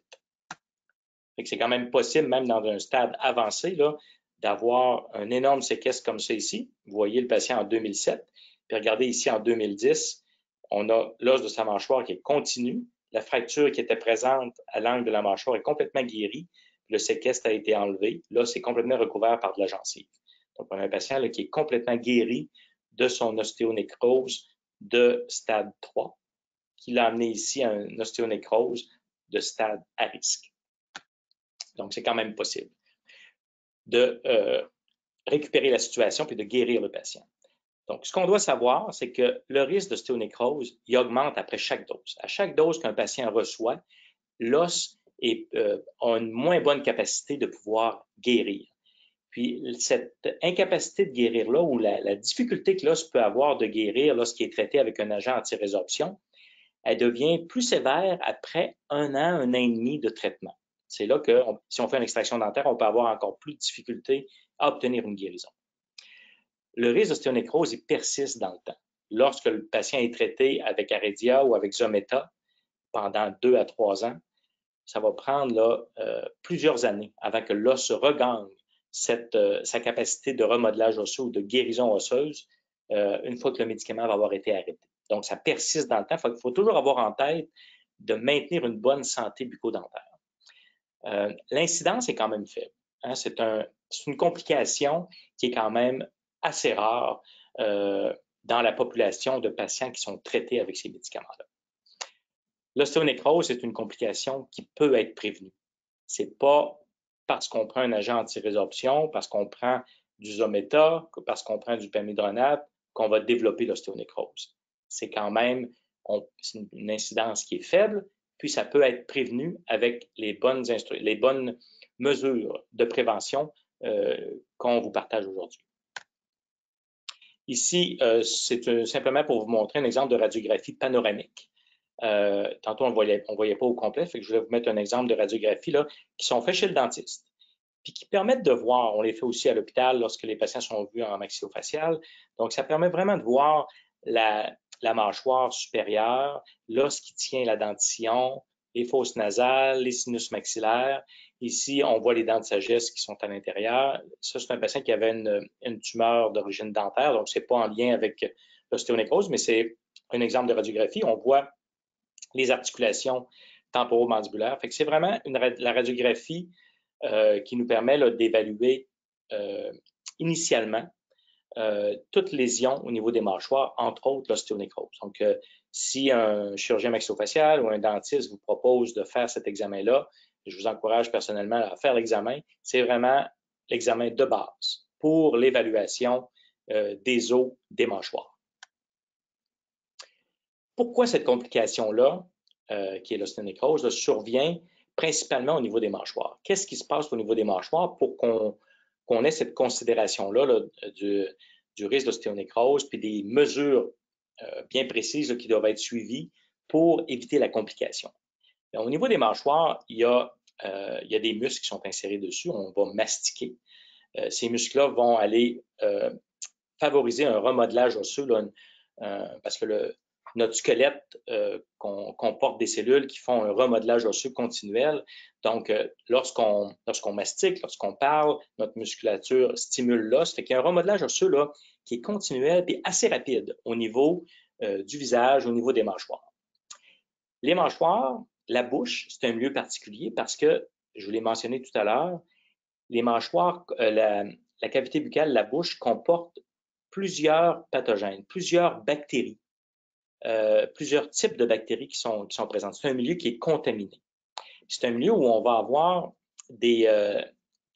C'est quand même possible, même dans un stade avancé, là, d'avoir un énorme séquestre comme ça ici. Vous voyez le patient en 2007. Puis regardez ici en 2010, on a l'os de sa mâchoire qui est continu. La fracture qui était présente à l'angle de la mâchoire est complètement guérie. Le séquestre a été enlevé. L'os est complètement recouvert par de la gencive. Donc, on a un patient là, qui est complètement guéri de son ostéonécrose de stade 3, qui l'a amené ici à une ostéonécrose de stade à risque. Donc, c'est quand même possible de récupérer la situation puis de guérir le patient. Donc, ce qu'on doit savoir, c'est que le risque d'ostéonécrose, il augmente après chaque dose. À chaque dose qu'un patient reçoit, l'os a une moins bonne capacité de pouvoir guérir. Puis, cette incapacité de guérir-là, ou la difficulté que l'os peut avoir de guérir lorsqu'il est traité avec un agent anti-résorption, elle devient plus sévère après 1 an, 1 an et demi de traitement. C'est là que, si on fait une extraction dentaire, on peut avoir encore plus de difficultés à obtenir une guérison. Le risque d'ostéonécrose, il persiste dans le temps. Lorsque le patient est traité avec Aredia ou avec Zometa pendant 2 à 3 ans, ça va prendre là, plusieurs années avant que l'os regagne sa capacité de remodelage osseux ou de guérison osseuse une fois que le médicament va avoir été arrêté. Donc, ça persiste dans le temps. Il faut toujours avoir en tête de maintenir une bonne santé bucco-dentaire. L'incidence est quand même faible. Hein? C'est une complication qui est quand même assez rare dans la population de patients qui sont traités avec ces médicaments-là. L'ostéonécrose, c'est une complication qui peut être prévenue. C'est pas parce qu'on prend un agent anti-résorption, parce qu'on prend du Zometa, parce qu'on prend du pamidronate, qu'on va développer l'ostéonécrose. C'est quand même une incidence qui est faible, puis ça peut être prévenu avec les bonnes mesures de prévention qu'on vous partage aujourd'hui. Ici, c'est simplement pour vous montrer un exemple de radiographie panoramique. Tantôt, on ne voyait pas au complet, fait que je vais vous mettre un exemple de radiographie là, qui sont faits chez le dentiste, puis qui permettent de voir, on les fait aussi à l'hôpital lorsque les patients sont vus en maxillofacial, donc ça permet vraiment de voir la mâchoire supérieure, l'os qui tient la dentition, les fosses nasales, les sinus maxillaires. Ici, on voit les dents de sagesse qui sont à l'intérieur. Ça, c'est un patient qui avait une tumeur d'origine dentaire, donc c'est pas en lien avec l'ostéonécrose, mais c'est un exemple de radiographie. On voit les articulations temporomandibulaire. Fait que c'est vraiment la radiographie qui nous permet d'évaluer initialement toute lésion au niveau des mâchoires, entre autres l'ostéonécrose. Donc, si un chirurgien maxillofacial ou un dentiste vous propose de faire cet examen-là, je vous encourage personnellement à faire l'examen. C'est vraiment l'examen de base pour l'évaluation des os des mâchoires. Pourquoi cette complication-là, qui est l'ostéonécrose, survient principalement au niveau des mâchoires? Qu'est-ce qui se passe au niveau des mâchoires pour qu'on ait cette considération-là du risque d'ostéonécrose, puis des mesures bien précises qui doivent être suivies pour éviter la complication? Au niveau des mâchoires, il y a des muscles qui sont insérés dessus. On va mastiquer. Ces muscles-là vont aller favoriser un remodelage osseux, parce que notre squelette comporte des cellules qui font un remodelage osseux continuel. Donc, lorsqu'on mastique, lorsqu'on parle, notre musculature stimule l'os. Fait qu'il y a un remodelage osseux qui est continuel et assez rapide au niveau du visage, au niveau des mâchoires. Les mâchoires, la bouche, c'est un milieu particulier parce que, je vous l'ai mentionné tout à l'heure, les mâchoires, la cavité buccale, la bouche comporte plusieurs pathogènes, plusieurs bactéries, plusieurs types de bactéries qui sont présentes. C'est un milieu qui est contaminé. C'est un milieu où on va avoir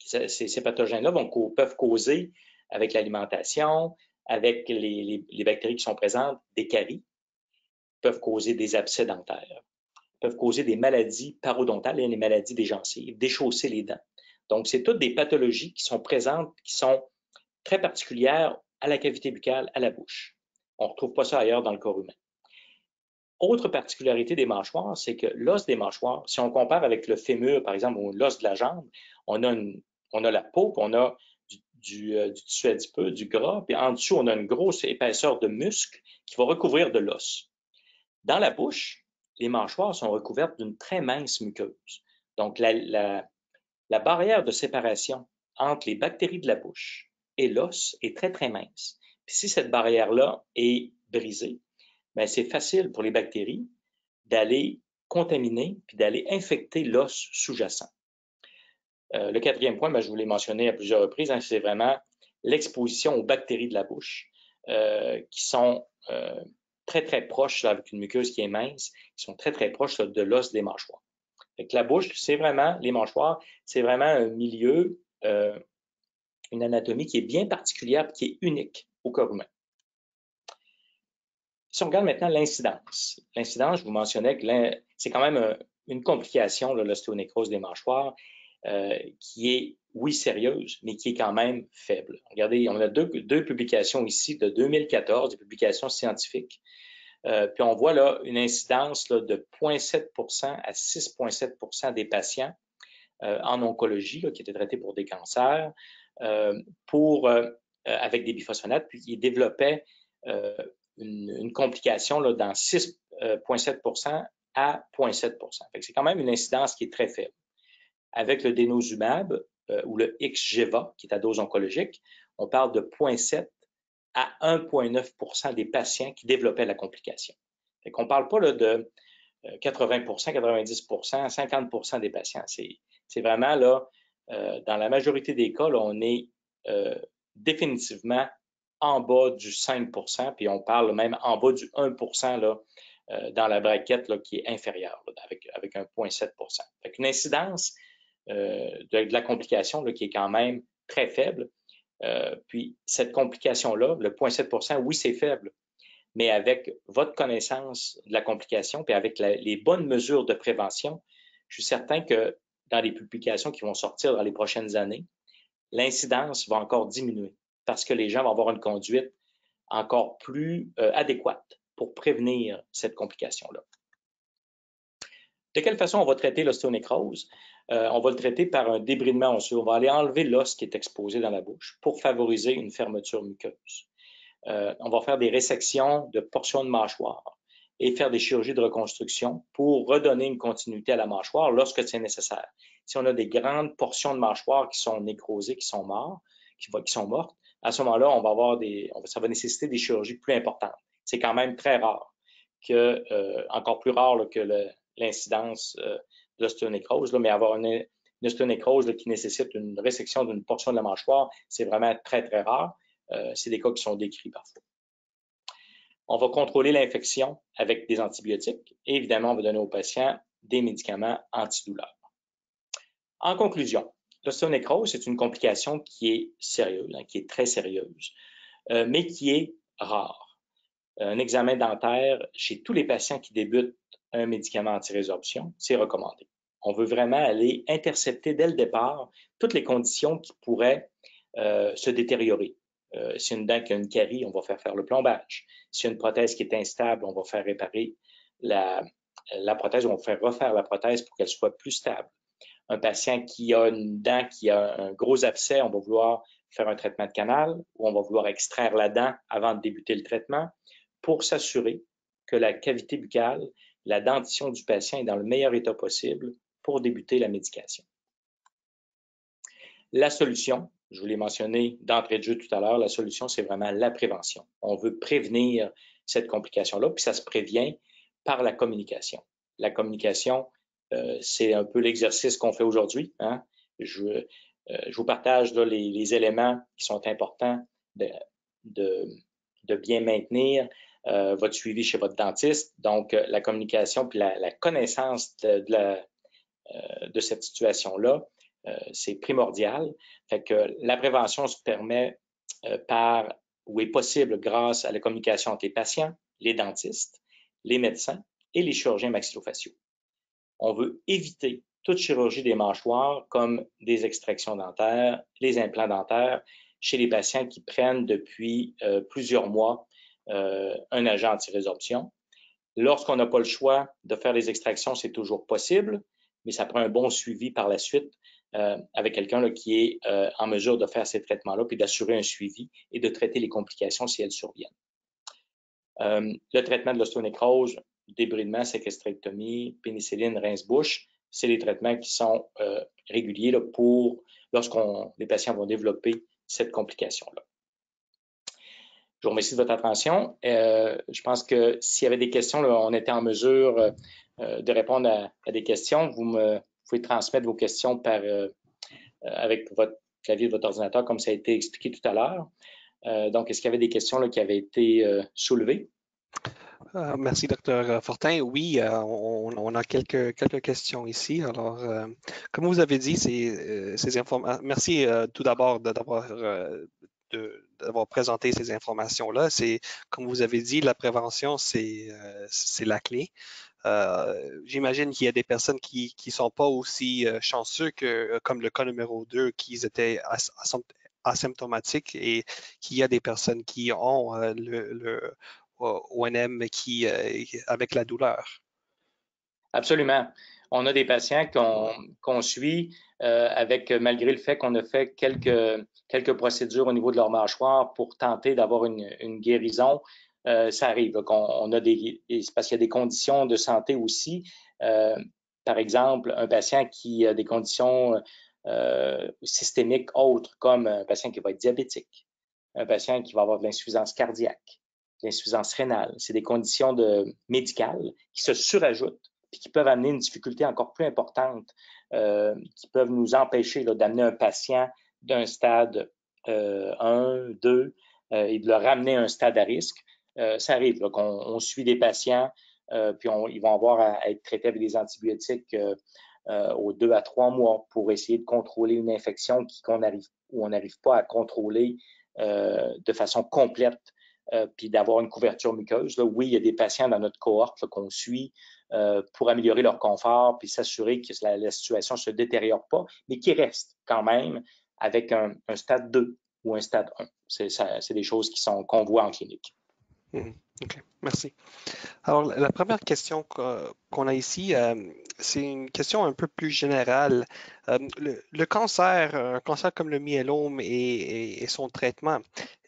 ces pathogènes-là peuvent causer, avec l'alimentation, avec les bactéries qui sont présentes, des caries, peuvent causer des abcès dentaires, peuvent causer des maladies parodontales et des maladies des gencives, déchausser les dents. Donc, c'est toutes des pathologies qui sont présentes, qui sont très particulières à la cavité buccale, à la bouche. On ne retrouve pas ça ailleurs dans le corps humain. Autre particularité des mâchoires, c'est que l'os des mâchoires, si on compare avec le fémur, par exemple, ou l'os de la jambe, on a la peau, puis on a du tissu adipeux, du gras, puis en dessous, on a une grosse épaisseur de muscle qui va recouvrir de l'os. Dans la bouche, les mâchoires sont recouvertes d'une très mince muqueuse. Donc, la barrière de séparation entre les bactéries de la bouche et l'os est très, très mince. Puis si cette barrière-là est brisée, bien, c'est facile pour les bactéries d'aller contaminer puis d'aller infecter l'os sous-jacent. Le quatrième point, bien, je vous l'ai mentionné à plusieurs reprises, c'est vraiment l'exposition aux bactéries de la bouche qui sont très, très proches, avec une muqueuse qui est mince, qui sont très, très proches de l'os des mâchoires. Fait que la bouche, c'est vraiment, les mâchoires, c'est vraiment un milieu, une anatomie qui est bien particulière, qui est unique au corps humain. Si on regarde maintenant l'incidence, je vous mentionnais que c'est quand même une complication, l'ostéonécrose des mâchoires, qui est, oui, sérieuse, mais qui est quand même faible. Regardez, on a deux publications ici de 2014, des publications scientifiques. Puis on voit là une incidence de 0,7% à 6,7% des patients en oncologie qui étaient traités pour des cancers, avec des biphosphonates, puis ils développaient une complication dans 6,7% à 0,7%. C'est quand même une incidence qui est très faible. Avec le denosumab ou le Xgeva, qui est à dose oncologique, on parle de 0,7 à 1,9% des patients qui développaient la complication. On ne parle pas de 80%, 90%, 50% des patients. C'est vraiment là, dans la majorité des cas, là, on est définitivement en bas du 5%, puis on parle même en bas du 1% là, dans la braquette là, qui est inférieure, là, avec 1,7%. Fait qu'une incidence de la complication là, qui est quand même très faible. Puis cette complication-là, le 0,7%, oui, c'est faible, mais avec votre connaissance de la complication, puis avec les bonnes mesures de prévention, je suis certain que dans les publications qui vont sortir dans les prochaines années, l'incidence va encore diminuer parce que les gens vont avoir une conduite encore plus adéquate pour prévenir cette complication-là. De quelle façon on va traiter l'ostéonécrose? On va le traiter par un débridement osseux. On va aller enlever l'os qui est exposé dans la bouche pour favoriser une fermeture muqueuse. On va faire des résections de portions de mâchoire et faire des chirurgies de reconstruction pour redonner une continuité à la mâchoire lorsque c'est nécessaire. Si on a des grandes portions de mâchoire qui sont nécrosées, qui sont mortes, à ce moment-là, ça va nécessiter des chirurgies plus importantes. C'est quand même très rare, encore plus rare que l'incidence de l'ostéonécrose, mais avoir une ostéonécrose qui nécessite une résection d'une portion de la mâchoire, c'est vraiment très, très rare. C'est des cas qui sont décrits parfois. On va contrôler l'infection avec des antibiotiques et évidemment, on va donner aux patients des médicaments antidouleurs. En conclusion, l'ostéonécrose, c'est une complication qui est sérieuse, qui est très sérieuse, mais qui est rare. Un examen dentaire chez tous les patients qui débutent un médicament anti-résorption, c'est recommandé. On veut vraiment aller intercepter dès le départ toutes les conditions qui pourraient se détériorer. Si une dent qui a une carie, on va faire le plombage. Si une prothèse qui est instable, on va faire réparer la prothèse, on va faire refaire la prothèse pour qu'elle soit plus stable. Un patient qui a une dent qui a un gros abcès, on va vouloir faire un traitement de canal ou on va vouloir extraire la dent avant de débuter le traitement pour s'assurer que la cavité buccale, la dentition du patient est dans le meilleur état possible pour débuter la médication. La solution, je vous l'ai mentionné d'entrée de jeu tout à l'heure, la solution, c'est vraiment la prévention. On veut prévenir cette complication-là, puis ça se prévient par la communication. La communication, c'est un peu l'exercice qu'on fait aujourd'hui. Hein? Je vous partage là, les éléments qui sont importants de bien maintenir votre suivi chez votre dentiste. Donc, la communication puis la connaissance de cette situation-là, c'est primordial. Fait que la prévention se permet ou est possible grâce à la communication entre les patients, les dentistes, les médecins et les chirurgiens maxillofaciaux. On veut éviter toute chirurgie des mâchoires comme des extractions dentaires, les implants dentaires chez les patients qui prennent depuis plusieurs mois un agent anti-résorption. Lorsqu'on n'a pas le choix de faire les extractions, c'est toujours possible, mais ça prend un bon suivi par la suite avec quelqu'un qui est en mesure de faire ces traitements-là, puis d'assurer un suivi et de traiter les complications si elles surviennent. Le traitement de l'ostéonécrose, débridement, séquestrectomie, pénicilline, rince-bouche, c'est les traitements qui sont réguliers là, pour lorsque les patients vont développer cette complication-là. Je vous remercie de votre attention. Je pense que s'il y avait des questions, là, on était en mesure de répondre à des questions. Vous pouvez transmettre vos questions avec votre clavier de votre ordinateur, comme ça a été expliqué tout à l'heure. Donc, est-ce qu'il y avait des questions là, qui avaient été soulevées? Merci, Dr. Fortin. Oui, on a quelques questions ici. Alors, comme vous avez dit, ces informations. Merci tout d'abord d'avoir présenté ces informations-là. Comme vous avez dit, la prévention, c'est la clé. J'imagine qu'il y a des personnes qui ne sont pas aussi chanceux comme le cas numéro 2, qui étaient asymptomatiques et qu'il y a des personnes qui ont le ONM avec la douleur. Absolument. On a des patients qu'on suit malgré le fait qu'on a fait quelques procédures au niveau de leur mâchoire pour tenter d'avoir une guérison. Ça arrive qu'on a parce qu'il y a des conditions de santé aussi. Par exemple, un patient qui a des conditions systémiques autres, comme un patient qui va être diabétique, un patient qui va avoir de l'insuffisance cardiaque, l'insuffisance rénale. C'est des conditions médicales qui se surajoutent puis qui peuvent amener une difficulté encore plus importante, qui peuvent nous empêcher d'amener un patient d'un stade 1, 2 et de le ramener à un stade à risque. Ça arrive qu'on suit des patients, puis ils vont avoir à être traités avec des antibiotiques aux 2 à 3 mois pour essayer de contrôler une infection où on n'arrive pas à contrôler de façon complète, puis d'avoir une couverture muqueuse. Là, oui, il y a des patients dans notre cohorte qu'on suit pour améliorer leur confort puis s'assurer que la situation ne se détériore pas, mais qui reste quand même avec un stade 2 ou un stade 1. C'est des choses qu'on voit en clinique. OK, merci. Alors, la première question qu'on a ici, c'est une question un peu plus générale. Le cancer, un cancer comme le myélome et son traitement,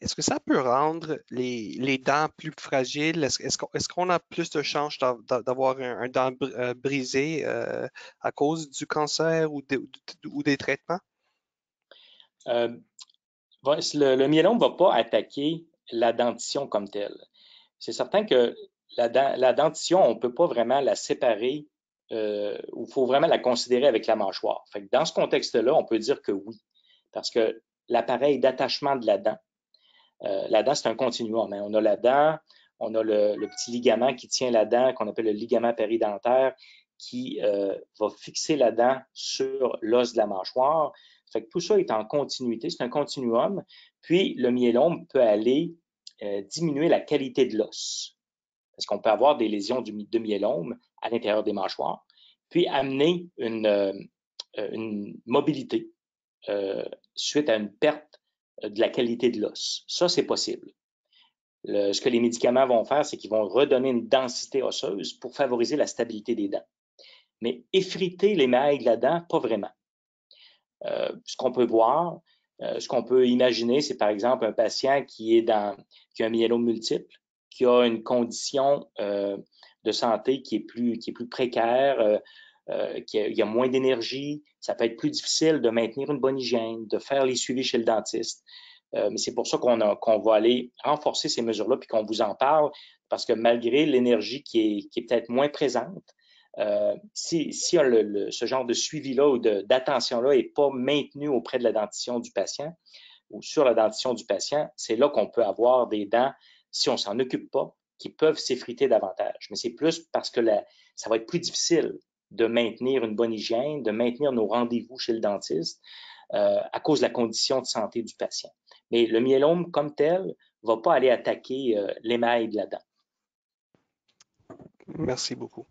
est-ce que ça peut rendre les dents plus fragiles? Est-ce qu'on a plus de chances d'avoir un dent brisé à cause du cancer ou des traitements? Le myélome ne va pas attaquer la dentition comme telle. C'est certain que la dentition, on ne peut pas vraiment la séparer où il faut vraiment la considérer avec la mâchoire. Fait que dans ce contexte-là, on peut dire que oui, parce que l'appareil d'attachement de la dent, c'est un continuum. Hein. On a la dent, on a le petit ligament qui tient la dent, qu'on appelle le ligament péridentaire, qui va fixer la dent sur l'os de la mâchoire. Fait que tout ça est en continuité, c'est un continuum. Puis le myélome peut aller diminuer la qualité de l'os. Parce qu'on peut avoir des lésions de myélome à l'intérieur des mâchoires, puis amener une mobilité suite à une perte de la qualité de l'os. Ça, c'est possible. Ce que les médicaments vont faire, c'est qu'ils vont redonner une densité osseuse pour favoriser la stabilité des dents. Mais effriter l'émail de la dent, pas vraiment. Ce qu'on peut voir, ce qu'on peut imaginer, c'est par exemple un patient qui a un myélome multiple, qui a une condition de santé qui est plus précaire, il y a moins d'énergie, ça peut être plus difficile de maintenir une bonne hygiène, de faire les suivis chez le dentiste. Mais c'est pour ça qu'on va aller renforcer ces mesures-là puis qu'on vous en parle, parce que malgré l'énergie qui est peut-être moins présente, si ce genre de suivi-là ou d'attention-là n'est pas maintenu auprès de la dentition du patient ou sur la dentition du patient, c'est là qu'on peut avoir des dents, si on ne s'en occupe pas, qui peuvent s'effriter davantage. Mais c'est plus parce que ça va être plus difficile de maintenir une bonne hygiène, de maintenir nos rendez-vous chez le dentiste à cause de la condition de santé du patient. Mais le myélome comme tel ne va pas aller attaquer l'émail de la dent. Merci beaucoup.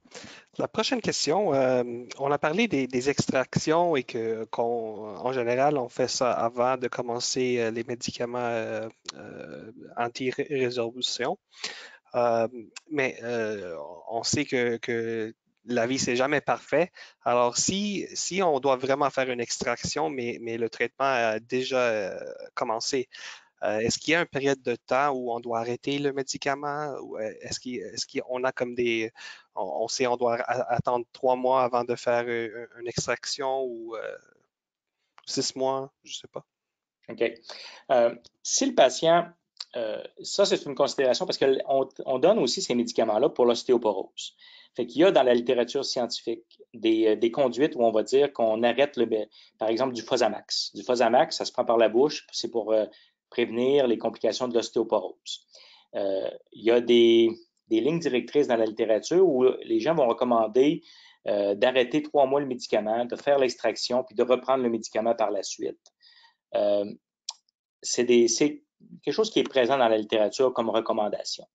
La prochaine question, on a parlé des extractions et qu'en général, on fait ça avant de commencer les médicaments anti-résorption. Mais on sait que la vie, c'est jamais parfait. Alors, si on doit vraiment faire une extraction, mais le traitement a déjà commencé, est-ce qu'il y a une période de temps où on doit arrêter le médicament? Ou est-ce qu'on a comme on sait on doit attendre 3 mois avant de faire une extraction ou 6 mois, je ne sais pas. OK. Si le patient, ça c'est une considération parce qu'on donne aussi ces médicaments-là pour l'ostéoporose. Fait qu'il y a dans la littérature scientifique des conduites où on va dire qu'on arrête, par exemple, du Fosamax. Du Fosamax, ça se prend par la bouche, c'est pour prévenir les complications de l'ostéoporose. Il y a des lignes directrices dans la littérature où les gens vont recommander d'arrêter 3 mois le médicament, de faire l'extraction, puis de reprendre le médicament par la suite. C'est quelque chose qui est présent dans la littérature comme recommandation.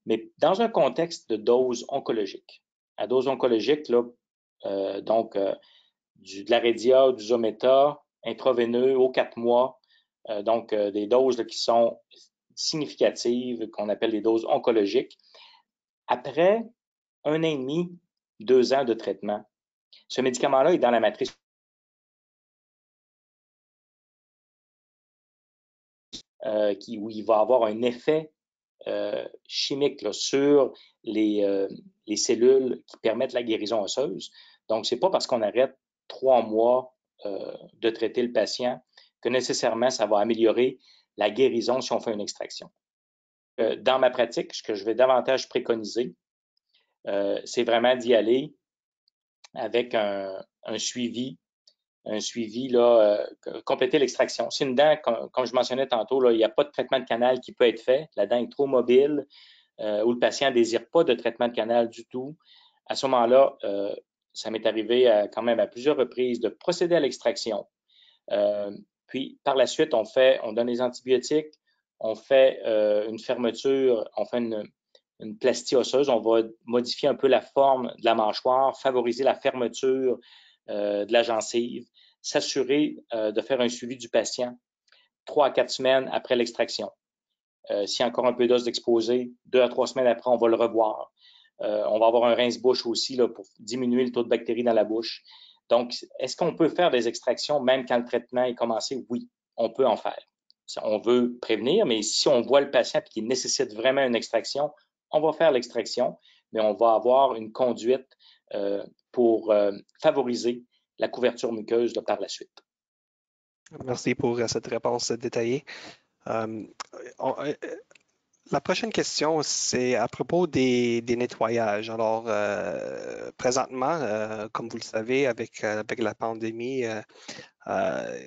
Mais dans un contexte de dose oncologique, à dose oncologique, là, de l'Aredia, du Zometa, intraveineux aux 4 mois, des doses là, qui sont significatives, qu'on appelle des doses oncologiques. Après 1 an et demi, 2 ans de traitement, ce médicament-là est dans la matrice où il va avoir un effet chimique là, sur les cellules qui permettent la guérison osseuse. Donc, ce n'est pas parce qu'on arrête 3 mois de traiter le patient que nécessairement ça va améliorer la guérison si on fait une extraction. Dans ma pratique, ce que je vais davantage préconiser, c'est vraiment d'y aller avec un suivi là, compléter l'extraction. C'est une dent, comme je mentionnais tantôt, là, il n'y a pas de traitement de canal qui peut être fait. La dent est trop mobile ou le patient ne désire pas de traitement de canal du tout. À ce moment-là, ça m'est arrivé quand même à plusieurs reprises de procéder à l'extraction. Puis par la suite, on donne les antibiotiques, on fait une fermeture, on fait une plastie osseuse, on va modifier un peu la forme de la mâchoire, favoriser la fermeture de la gencive, s'assurer de faire un suivi du patient 3 à 4 semaines après l'extraction. S'il y a encore un peu d'os d'exposé, 2 à 3 semaines après, on va le revoir. On va avoir un rince-bouche aussi là, pour diminuer le taux de bactéries dans la bouche. Donc, est-ce qu'on peut faire des extractions même quand le traitement est commencé? Oui, on peut en faire. On veut prévenir, mais si on voit le patient et qu'il nécessite vraiment une extraction, on va faire l'extraction, mais on va avoir une conduite pour favoriser la couverture muqueuse là, par la suite. Merci pour cette réponse détaillée. La prochaine question, c'est à propos des nettoyages. Alors, présentement, comme vous le savez, avec la pandémie, euh,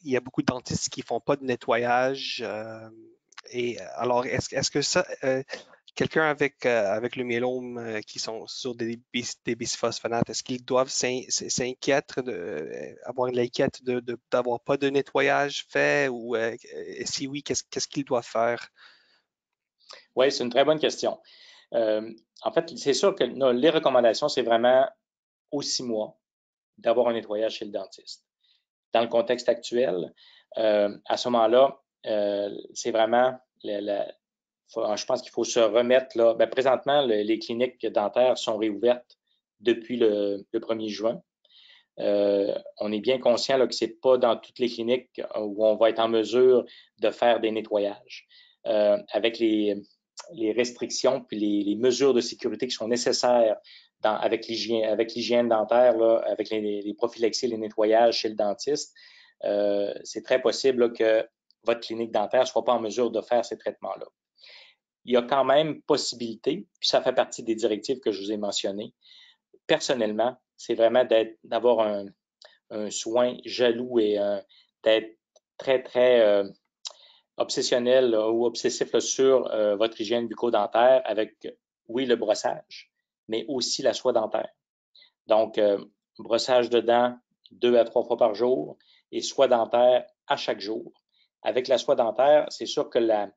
il y a beaucoup de dentistes qui font pas de nettoyage. Et alors, est-ce que ça, quelqu'un avec le myélome qui sont sur des bisphosphonates, est-ce qu'ils doivent s'inquiéter avoir l'inquiète d'avoir pas de nettoyage fait ou et si oui, qu'est-ce qu'ils doivent faire? Oui, c'est une très bonne question. En fait, c'est sûr que les recommandations, c'est vraiment aux 6 mois d'avoir un nettoyage chez le dentiste. Dans le contexte actuel, à ce moment-là, c'est vraiment, je pense qu'il faut se remettre là. Ben, présentement, les cliniques dentaires sont réouvertes depuis le 1er juin. On est bien conscient là, que c'est pas dans toutes les cliniques où on va être en mesure de faire des nettoyages. Avec les restrictions puis les mesures de sécurité qui sont nécessaires avec l'hygiène dentaire, là, avec les prophylaxies, les nettoyages chez le dentiste, c'est très possible là, que votre clinique dentaire ne soit pas en mesure de faire ces traitements-là. Il y a quand même possibilité, puis ça fait partie des directives que je vous ai mentionnées. Personnellement, c'est vraiment d'avoir un soin jaloux et d'être très, très obsessionnel là, ou obsessif là, sur votre hygiène bucco-dentaire avec, oui, le brossage, mais aussi la soie dentaire. Donc, brossage de dents 2 à 3 fois par jour et soie dentaire à chaque jour. Avec la soie dentaire, c'est sûr que la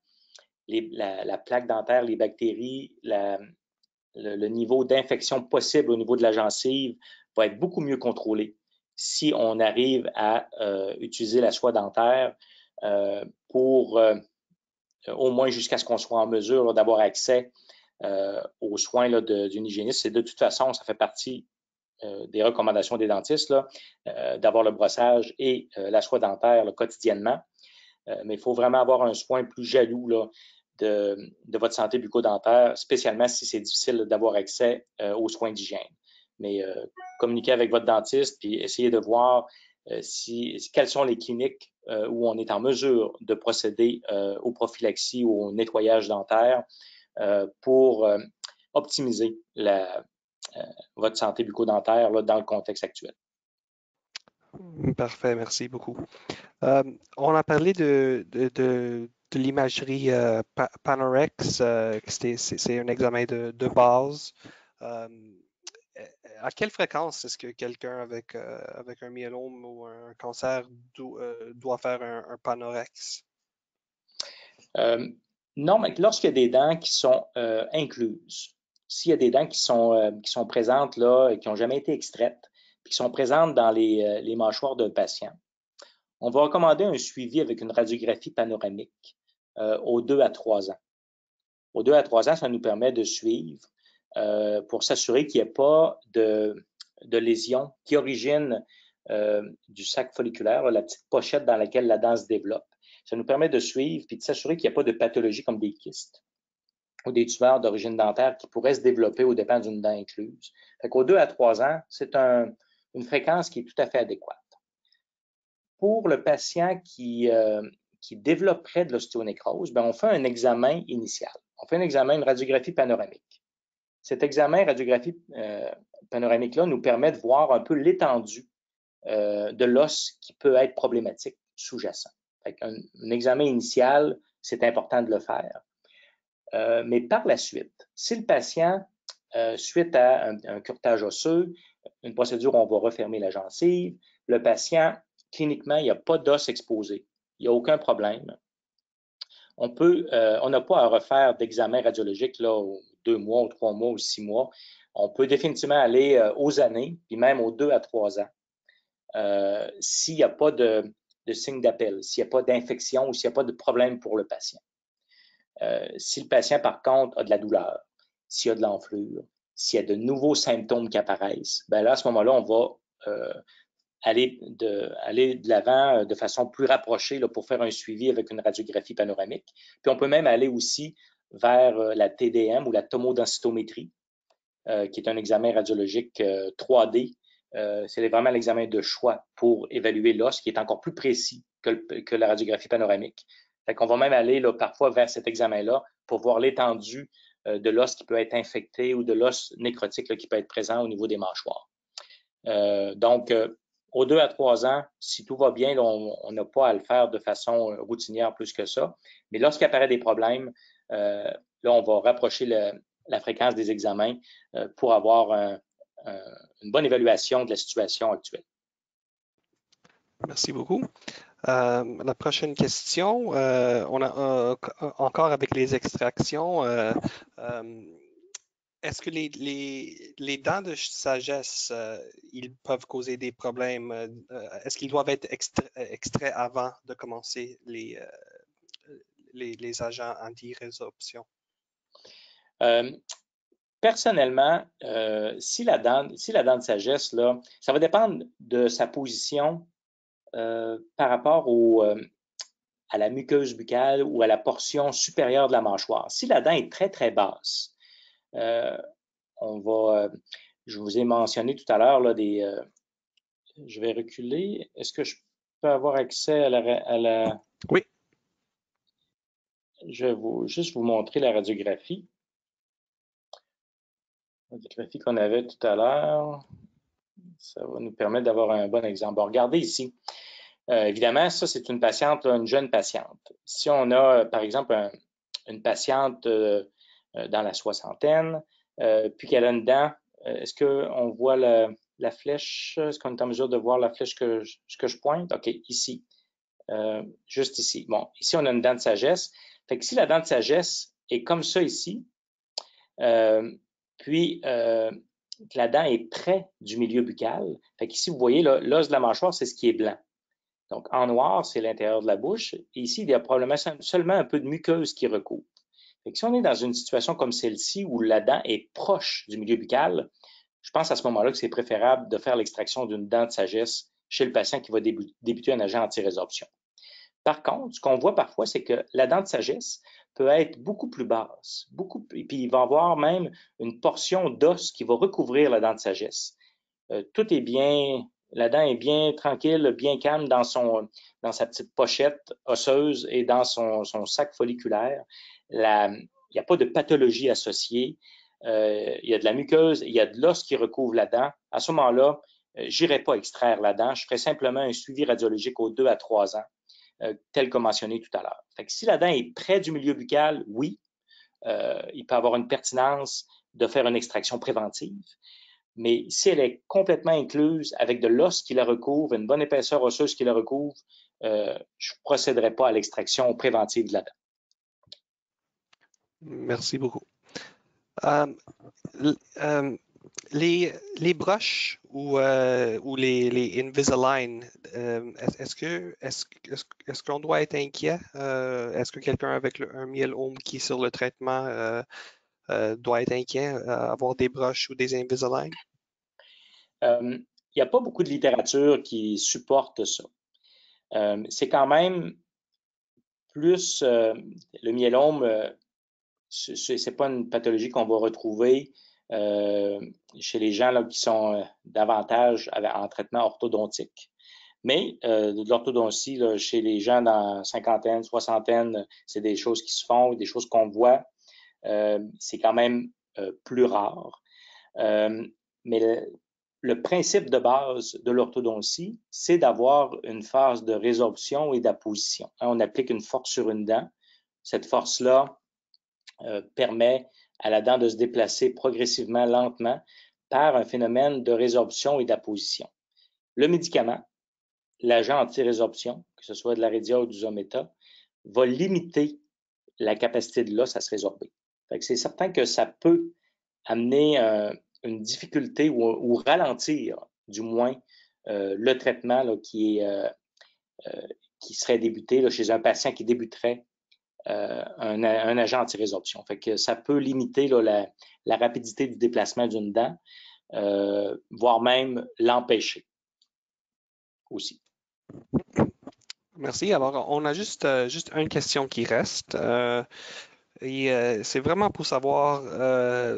plaque dentaire, les bactéries, le niveau d'infection possible au niveau de la gencive va être beaucoup mieux contrôlé si on arrive à utiliser la soie dentaire pour au moins jusqu'à ce qu'on soit en mesure d'avoir accès aux soins d'une hygiéniste. Et de toute façon, ça fait partie des recommandations des dentistes d'avoir le brossage et la soie dentaire quotidiennement. Mais il faut vraiment avoir un soin plus jaloux de votre santé bucco-dentaire, spécialement si c'est difficile d'avoir accès aux soins d'hygiène. Mais communiquer avec votre dentiste puis essayer de voir quelles sont les cliniques où on est en mesure de procéder aux prophylaxies ou au nettoyage dentaire pour optimiser votre santé bucco-dentaire dans le contexte actuel. Parfait, merci beaucoup. On a parlé de l'imagerie Panorex, que c'est un examen de base. Euh, à quelle fréquence est-ce que quelqu'un avec un myélome ou un cancer doit faire un Panorex? Non, mais lorsqu'il y a des dents qui sont incluses, s'il y a des dents qui sont présentes là et qui n'ont jamais été extraites, puis qui sont présentes dans les mâchoires d'un patient, on va recommander un suivi avec une radiographie panoramique aux 2 à 3 ans. Aux 2 à 3 ans, ça nous permet de suivre pour s'assurer qu'il n'y ait pas de lésions qui originent du sac folliculaire, la petite pochette dans laquelle la dent se développe. Ça nous permet de suivre et de s'assurer qu'il n'y a pas de pathologie comme des kystes ou des tumeurs d'origine dentaire qui pourraient se développer au dépend d'une dent incluse. Fait qu'aux 2 à 3 ans, c'est une fréquence qui est tout à fait adéquate. Pour le patient qui développerait de l'ostéonécrose, on fait un examen initial. On fait un examen, une radiographie panoramique. Cet examen radiographie panoramique-là nous permet de voir un peu l'étendue de l'os qui peut être problématique sous-jacent. Un examen initial, c'est important de le faire. Mais par la suite, si le patient, suite à un curetage osseux, une procédure où on va refermer la gencive, le patient, cliniquement, il n'y a pas d'os exposé, il n'y a aucun problème. On n'a pas à refaire d'examen radiologique là, aux 2 mois, aux 3 mois, aux 6 mois. On peut définitivement aller aux années, puis même aux 2 à 3 ans. S'il n'y a pas de signe d'appel, s'il n'y a pas d'infection ou s'il n'y a pas de problème pour le patient. Si le patient, par contre, a de la douleur, s'il y a de l'enflure, s'il y a de nouveaux symptômes qui apparaissent, là, à ce moment-là, on va aller de l'avant de façon plus rapprochée là, pour faire un suivi avec une radiographie panoramique. Puis on peut même aller aussi vers la TDM ou la tomodensitométrie, qui est un examen radiologique 3D. C'est vraiment l'examen de choix pour évaluer l'os, qui est encore plus précis que la radiographie panoramique. Fait qu'on va même aller là, parfois vers cet examen-là pour voir l'étendue de l'os qui peut être infecté ou de l'os nécrotique là, qui peut être présent au niveau des mâchoires. Donc, aux 2 à 3 ans, si tout va bien, là, on n'a pas à le faire de façon routinière plus que ça. Mais lorsqu'il apparaît des problèmes, là, on va rapprocher la fréquence des examens pour avoir une bonne évaluation de la situation actuelle. Merci beaucoup. La prochaine question, on a encore avec les extractions. Est-ce que les dents de sagesse, ils peuvent causer des problèmes? Est-ce qu'ils doivent être extraits avant de commencer les agents anti-résorption? Personnellement, si la dent de sagesse, là, ça va dépendre de sa position par rapport à la muqueuse buccale ou à la portion supérieure de la mâchoire. Si la dent est très, très basse, je vous ai mentionné tout à l'heure, je vais reculer. Est-ce que je peux avoir accès à la... Oui. Je vais juste vous montrer la radiographie. La radiographie qu'on avait tout à l'heure. Ça va nous permettre d'avoir un bon exemple. Bon, regardez ici. Évidemment, ça, c'est une patiente, une jeune patiente. Si on a, par exemple, une patiente dans la soixantaine, puis qu'elle a une dent, est-ce qu'on voit la flèche? Est-ce qu'on est en mesure de voir la flèche que je pointe? OK, ici. Juste ici. Bon, ici, on a une dent de sagesse. Fait que si la dent de sagesse est comme ça ici, puis la dent est près du milieu buccal, fait qu'ici, vous voyez, l'os de la mâchoire, c'est ce qui est blanc. Donc, en noir, c'est l'intérieur de la bouche. Et ici, il y a probablement seulement un peu de muqueuse qui recouvre. Fait que si on est dans une situation comme celle-ci où la dent est proche du milieu buccal, je pense à ce moment-là que c'est préférable de faire l'extraction d'une dent de sagesse chez le patient qui va débuter un agent anti-résorption. Par contre, ce qu'on voit parfois, c'est que la dent de sagesse peut être beaucoup plus basse, et puis il va y avoir même une portion d'os qui va recouvrir la dent de sagesse. Tout est bien, la dent est bien tranquille, bien calme dans sa petite pochette osseuse et dans son sac folliculaire. Il n'y a pas de pathologie associée. Il y a de la muqueuse, il y a de l'os qui recouvre la dent. À ce moment-là, j'irai pas extraire la dent. Je ferai simplement un suivi radiologique aux 2 à 3 ans, tel que mentionné tout à l'heure. Si la dent est près du milieu buccal, oui, il peut avoir une pertinence de faire une extraction préventive. Mais si elle est complètement incluse avec de l'os qui la recouvre, une bonne épaisseur osseuse qui la recouvre, je ne procéderai pas à l'extraction préventive de la dent. Merci beaucoup. Les broches ou les Invisalign, est-ce qu'on doit être inquiet? Est-ce que quelqu'un avec un myélome qui est sur le traitement doit être inquiet, avoir des broches ou des Invisalign? Il n'y a pas beaucoup de littérature qui supporte ça. C'est quand même plus le myélome, c'est pas une pathologie qu'on va retrouver chez les gens là, qui sont davantage en traitement orthodontique. Mais de l'orthodontie, chez les gens dans cinquantaine, soixantaine, c'est des choses qui se font, des choses qu'on voit. C'est quand même plus rare. Mais le principe de base de l'orthodontie, c'est d'avoir une phase de résorption et d'apposition. On applique une force sur une dent. Cette force-là permet à la dent de se déplacer progressivement, lentement, par un phénomène de résorption et d'apposition. Le médicament, l'agent anti-résorption, que ce soit de la Rhédia ou du Zometa, va limiter la capacité de l'os à se résorber. C'est certain que ça peut amener une difficulté ou ralentir, du moins, le traitement là, qui serait débuté là, chez un patient qui débuterait un agent anti-résorption. Fait que ça peut limiter là, la rapidité du déplacement d'une dent, voire même l'empêcher aussi. Merci. Alors, on a juste une question qui reste. Et c'est vraiment pour savoir,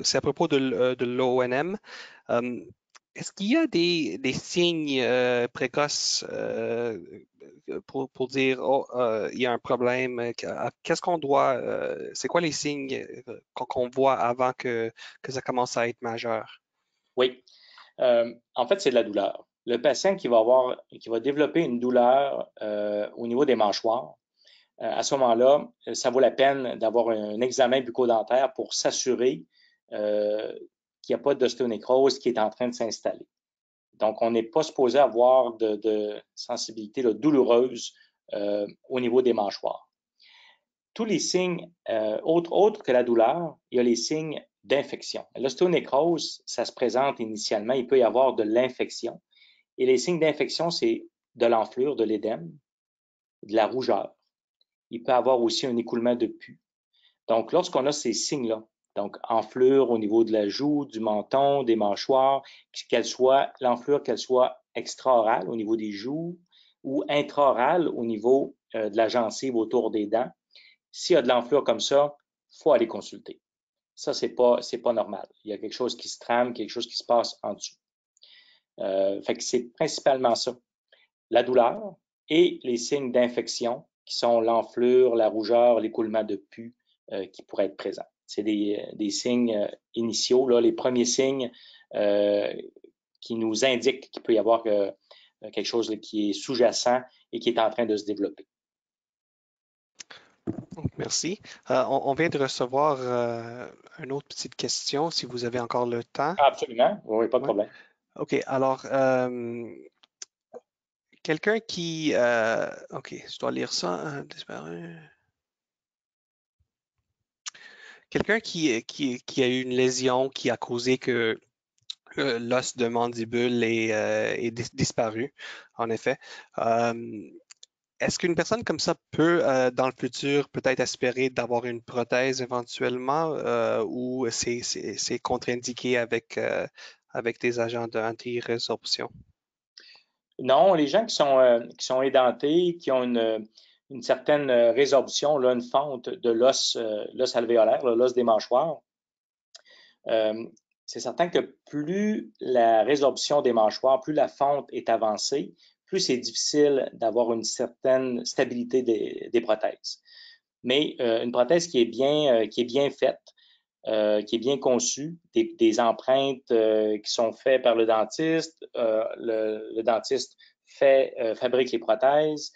c'est à propos de l'ONM. est-ce qu'il y a des signes précoces pour dire, oh, il y a un problème, qu'est-ce qu'on doit, c'est quoi les signes qu'on voit avant que ça commence à être majeur? Oui. En fait, c'est de la douleur. Le patient qui va développer une douleur au niveau des mâchoires, à ce moment-là, ça vaut la peine d'avoir un examen bucco-dentaire pour s'assurer qu'il n'y a pas d'ostéonécrose qui est en train de s'installer. Donc, on n'est pas supposé avoir de sensibilité là, douloureuse au niveau des mâchoires. Tous les signes autres que la douleur, il y a les signes d'infection. L'ostéonécrose, ça se présente initialement, il peut y avoir de l'infection. Et les signes d'infection, c'est de l'enflure, de l'édème, de la rougeur. Il peut y avoir aussi un écoulement de pus. Donc, lorsqu'on a ces signes-là, donc enflure au niveau de la joue, du menton, des mâchoires, l'enflure qu'elle soit extra-orale au niveau des joues ou intra-orale au niveau de la gencive autour des dents. S'il y a de l'enflure comme ça, il faut aller consulter. Ça, c'est pas normal. Il y a quelque chose qui se trame, quelque chose qui se passe en dessous. Fait que c'est principalement ça. La douleur et les signes d'infection qui sont l'enflure, la rougeur, l'écoulement de pus qui pourraient être présents. C'est des signes initiaux, là, les premiers signes qui nous indiquent qu'il peut y avoir quelque chose là, qui est sous-jacent et qui est en train de se développer. Merci. On vient de recevoir une autre petite question, si vous avez encore le temps. Absolument, oui, pas de Ouais. problème. OK, alors, quelqu'un qui... OK, je dois lire ça. Disparu. Quelqu'un qui a eu une lésion qui a causé que l'os de mandibule est disparu, en effet. Est-ce qu'une personne comme ça peut, dans le futur, peut-être espérer d'avoir une prothèse éventuellement ou c'est contre-indiqué avec des agents d'anti-résorption? Non, les gens qui sont édentés, qui ont une certaine résorption, là, une fente de l'os alvéolaire, l'os des mâchoires, c'est certain que plus la résorption des mâchoires, plus la fente est avancée, plus c'est difficile d'avoir une certaine stabilité des prothèses. Mais une prothèse qui est bien faite, qui est bien conçue, des empreintes qui sont faites par le dentiste, le dentiste fabrique les prothèses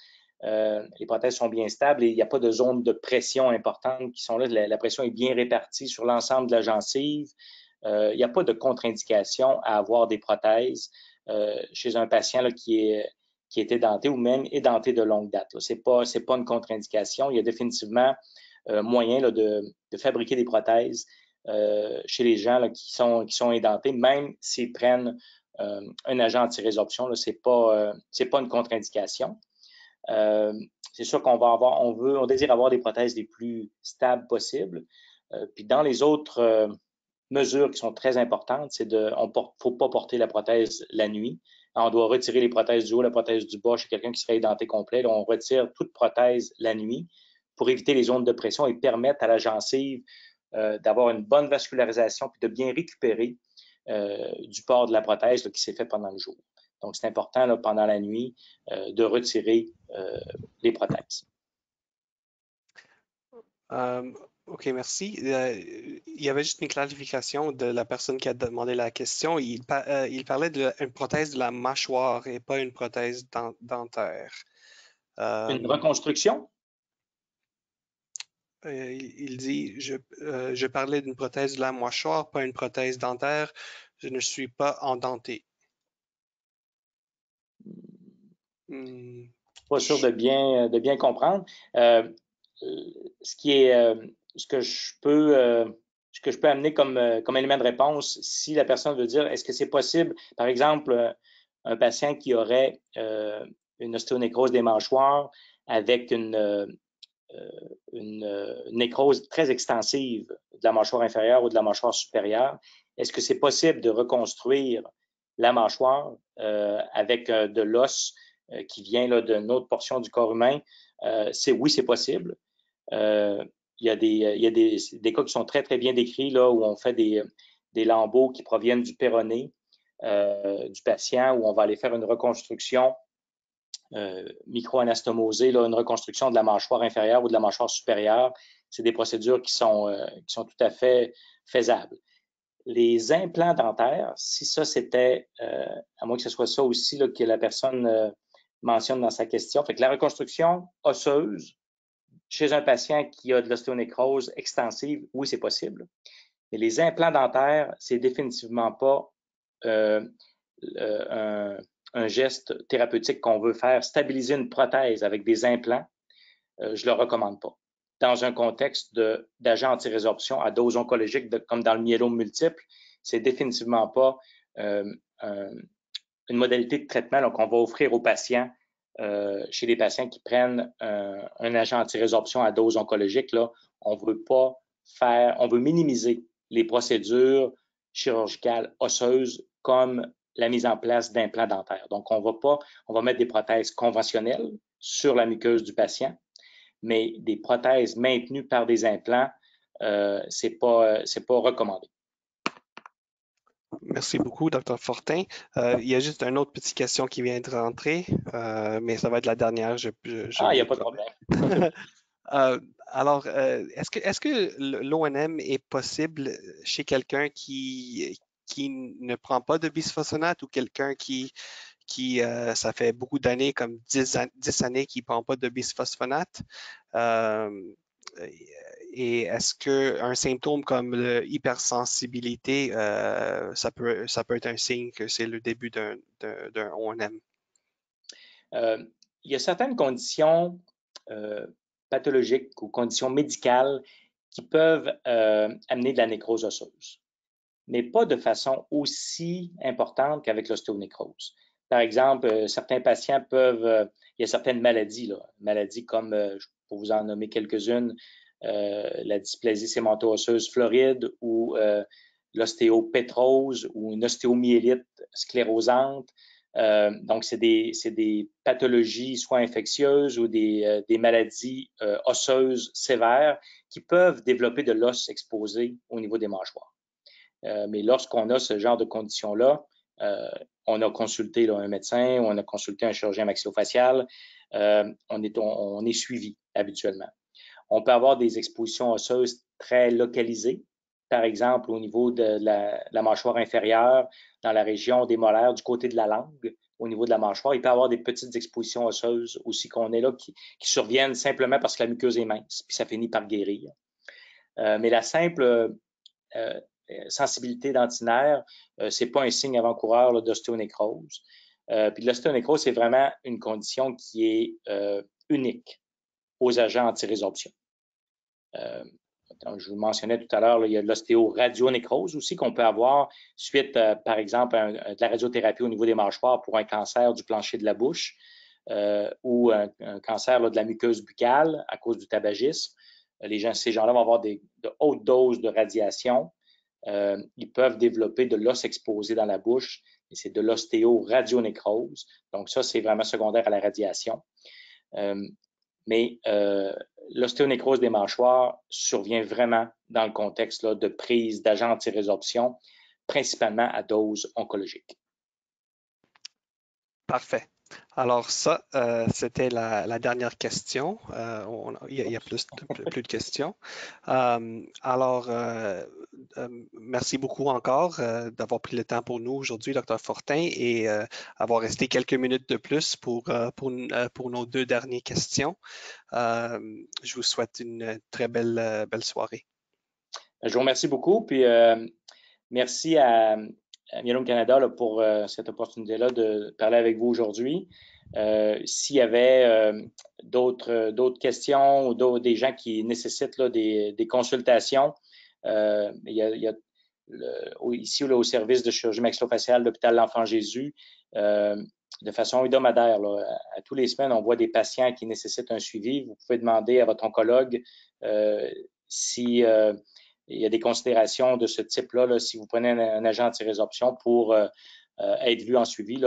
sont bien stables et il n'y a pas de zone de pression importante qui sont là. La pression est bien répartie sur l'ensemble de la gencive. Il n'y a pas de contre-indication à avoir des prothèses chez un patient là, qui est édenté ou même édenté de longue date. Ce n'est pas une contre-indication. Il y a définitivement moyen là, de fabriquer des prothèses chez les gens là, qui sont édentés, même s'ils prennent un agent anti-résorption. Ce n'est pas une contre-indication. C'est sûr on désire avoir des prothèses les plus stables possibles. Puis dans les autres mesures qui sont très importantes, faut pas porter la prothèse la nuit. On doit retirer les prothèses du haut, la prothèse du bas chez quelqu'un qui serait édenté complet. Là, on retire toute prothèse la nuit pour éviter les zones de pression et permettre à la gencive d'avoir une bonne vascularisation puis de bien récupérer du port de la prothèse là, qui s'est fait pendant le jour. Donc, c'est important là, pendant la nuit de retirer les prothèses. OK, merci. Il y avait juste une clarification de la personne qui a demandé la question. Il parlait d'une prothèse de la mâchoire et pas une prothèse dentaire. Une Euh, reconstruction? il dit, je parlais d'une prothèse de la mâchoire, pas une prothèse dentaire. Je ne suis pas endenté. Hmm, Pas sûr de bien comprendre. Ce que je peux amener comme élément de réponse, si la personne veut dire, est-ce que c'est possible, par exemple, un patient qui aurait une ostéonécrose des mâchoires avec une nécrose très extensive de la mâchoire inférieure ou de la mâchoire supérieure, est-ce que c'est possible de reconstruire la mâchoire avec de l'os qui vient là, d'une autre portion du corps humain? Oui, c'est possible. Il y a des cas qui sont très, très bien décrits là, où on fait des lambeaux qui proviennent du péroné du patient où on va aller faire une reconstruction micro-anastomosée, une reconstruction de la mâchoire inférieure ou de la mâchoire supérieure. C'est des procédures qui sont tout à fait faisables. Les implants dentaires, si ça c'était, à moins que ce soit ça aussi là, que la personne mentionne dans sa question, fait que la reconstruction osseuse chez un patient qui a de l'ostéonécrose extensive, oui, c'est possible. Mais les implants dentaires, c'est définitivement pas un geste thérapeutique qu'on veut faire. Stabiliser une prothèse avec des implants, je le recommande pas. Dans un contexte d'agents anti-résorption à dose oncologique, comme dans le myélome multiple, c'est définitivement pas une modalité de traitement qu'on va offrir aux patients chez les patients qui prennent un agent anti-résorption à dose oncologique. Là, on veut minimiser les procédures chirurgicales osseuses comme la mise en place d'implants dentaires. Donc, on va mettre des prothèses conventionnelles sur la muqueuse du patient, mais des prothèses maintenues par des implants, c'est pas recommandé. Merci beaucoup, Dr. Fortin. Il y a juste une autre petite question qui vient de rentrer, mais ça va être la dernière. Il n'y a pas de problème. Alors, est-ce que l'ONM est possible chez quelqu'un qui ne prend pas de bisphosphonates ou quelqu'un qui ça fait beaucoup d'années, comme 10 années, qui ne prend pas de bisphosphonates? Et est-ce qu'un symptôme comme l'hypersensibilité, ça peut être un signe que c'est le début d'un ONM? Il y a certaines conditions pathologiques ou conditions médicales qui peuvent amener de la nécrose osseuse, mais pas de façon aussi importante qu'avec l'ostéonécrose. Par exemple, certains patients il y a certaines maladies comme, pour vous en nommer quelques-unes, la dysplasie sémanto-osseuse floride ou l'ostéopétrose ou une ostéomyélite sclérosante. Donc, c'est des pathologies soit infectieuses ou des maladies osseuses sévères qui peuvent développer de l'os exposé au niveau des mâchoires. Mais lorsqu'on a ce genre de conditions-là, on a consulté un médecin, on a consulté un chirurgien maxillofacial, on est suivi habituellement. On peut avoir des expositions osseuses très localisées, par exemple au niveau de la mâchoire inférieure, dans la région des molaires, du côté de la langue, au niveau de la mâchoire. Il peut y avoir des petites expositions osseuses aussi qu'on est là qui surviennent simplement parce que la muqueuse est mince, puis ça finit par guérir. Mais la simple sensibilité dentinaire, c'est pas un signe avant-coureur d'ostéonécrose. Puis l'ostéonécrose, c'est vraiment une condition qui est unique aux agents anti-résorption. Je vous mentionnais tout à l'heure, il y a de l'ostéoradionécrose aussi qu'on peut avoir suite, par exemple, de la radiothérapie au niveau des mâchoires pour un cancer du plancher de la bouche ou un cancer de la muqueuse buccale à cause du tabagisme. Ces gens-là vont avoir de hautes doses de radiation. Ils peuvent développer de l'os exposé dans la bouche et c'est de l'ostéoradionécrose. Donc ça, c'est vraiment secondaire à la radiation. Mais l'ostéonécrose des mâchoires survient vraiment dans le contexte de prise d'agents anti-résorption, principalement à dose oncologique. Parfait. Alors ça, c'était la dernière question. Il y a plus de questions. Merci beaucoup encore d'avoir pris le temps pour nous aujourd'hui, Dr. Fortin, et avoir resté quelques minutes de plus pour nos deux dernières questions. Je vous souhaite une très belle soirée. Je vous remercie beaucoup, puis merci à Myelome Canada pour cette opportunité-là de parler avec vous aujourd'hui. S'il y avait d'autres questions ou des gens qui nécessitent des consultations, il y a ici au service de chirurgie maxillofaciale de l'hôpital L'Enfant Jésus, de façon hebdomadaire, à tous les semaines, on voit des patients qui nécessitent un suivi. Vous pouvez demander à votre oncologue si il y a des considérations de ce type-là, si vous prenez un agent anti-résorption pour être vu en suivi,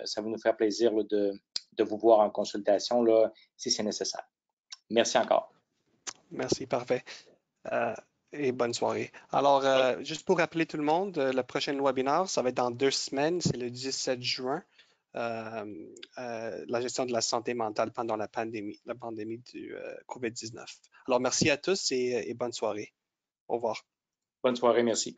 ça va nous faire plaisir de vous voir en consultation si c'est nécessaire. Merci encore. Merci, parfait. et bonne soirée. Alors, juste pour rappeler tout le monde, le prochain webinaire, ça va être dans 2 semaines, c'est le 17 juin. La gestion de la santé mentale pendant la pandémie du COVID-19. Alors, merci à tous et bonne soirée. Au revoir. Bonne soirée, merci.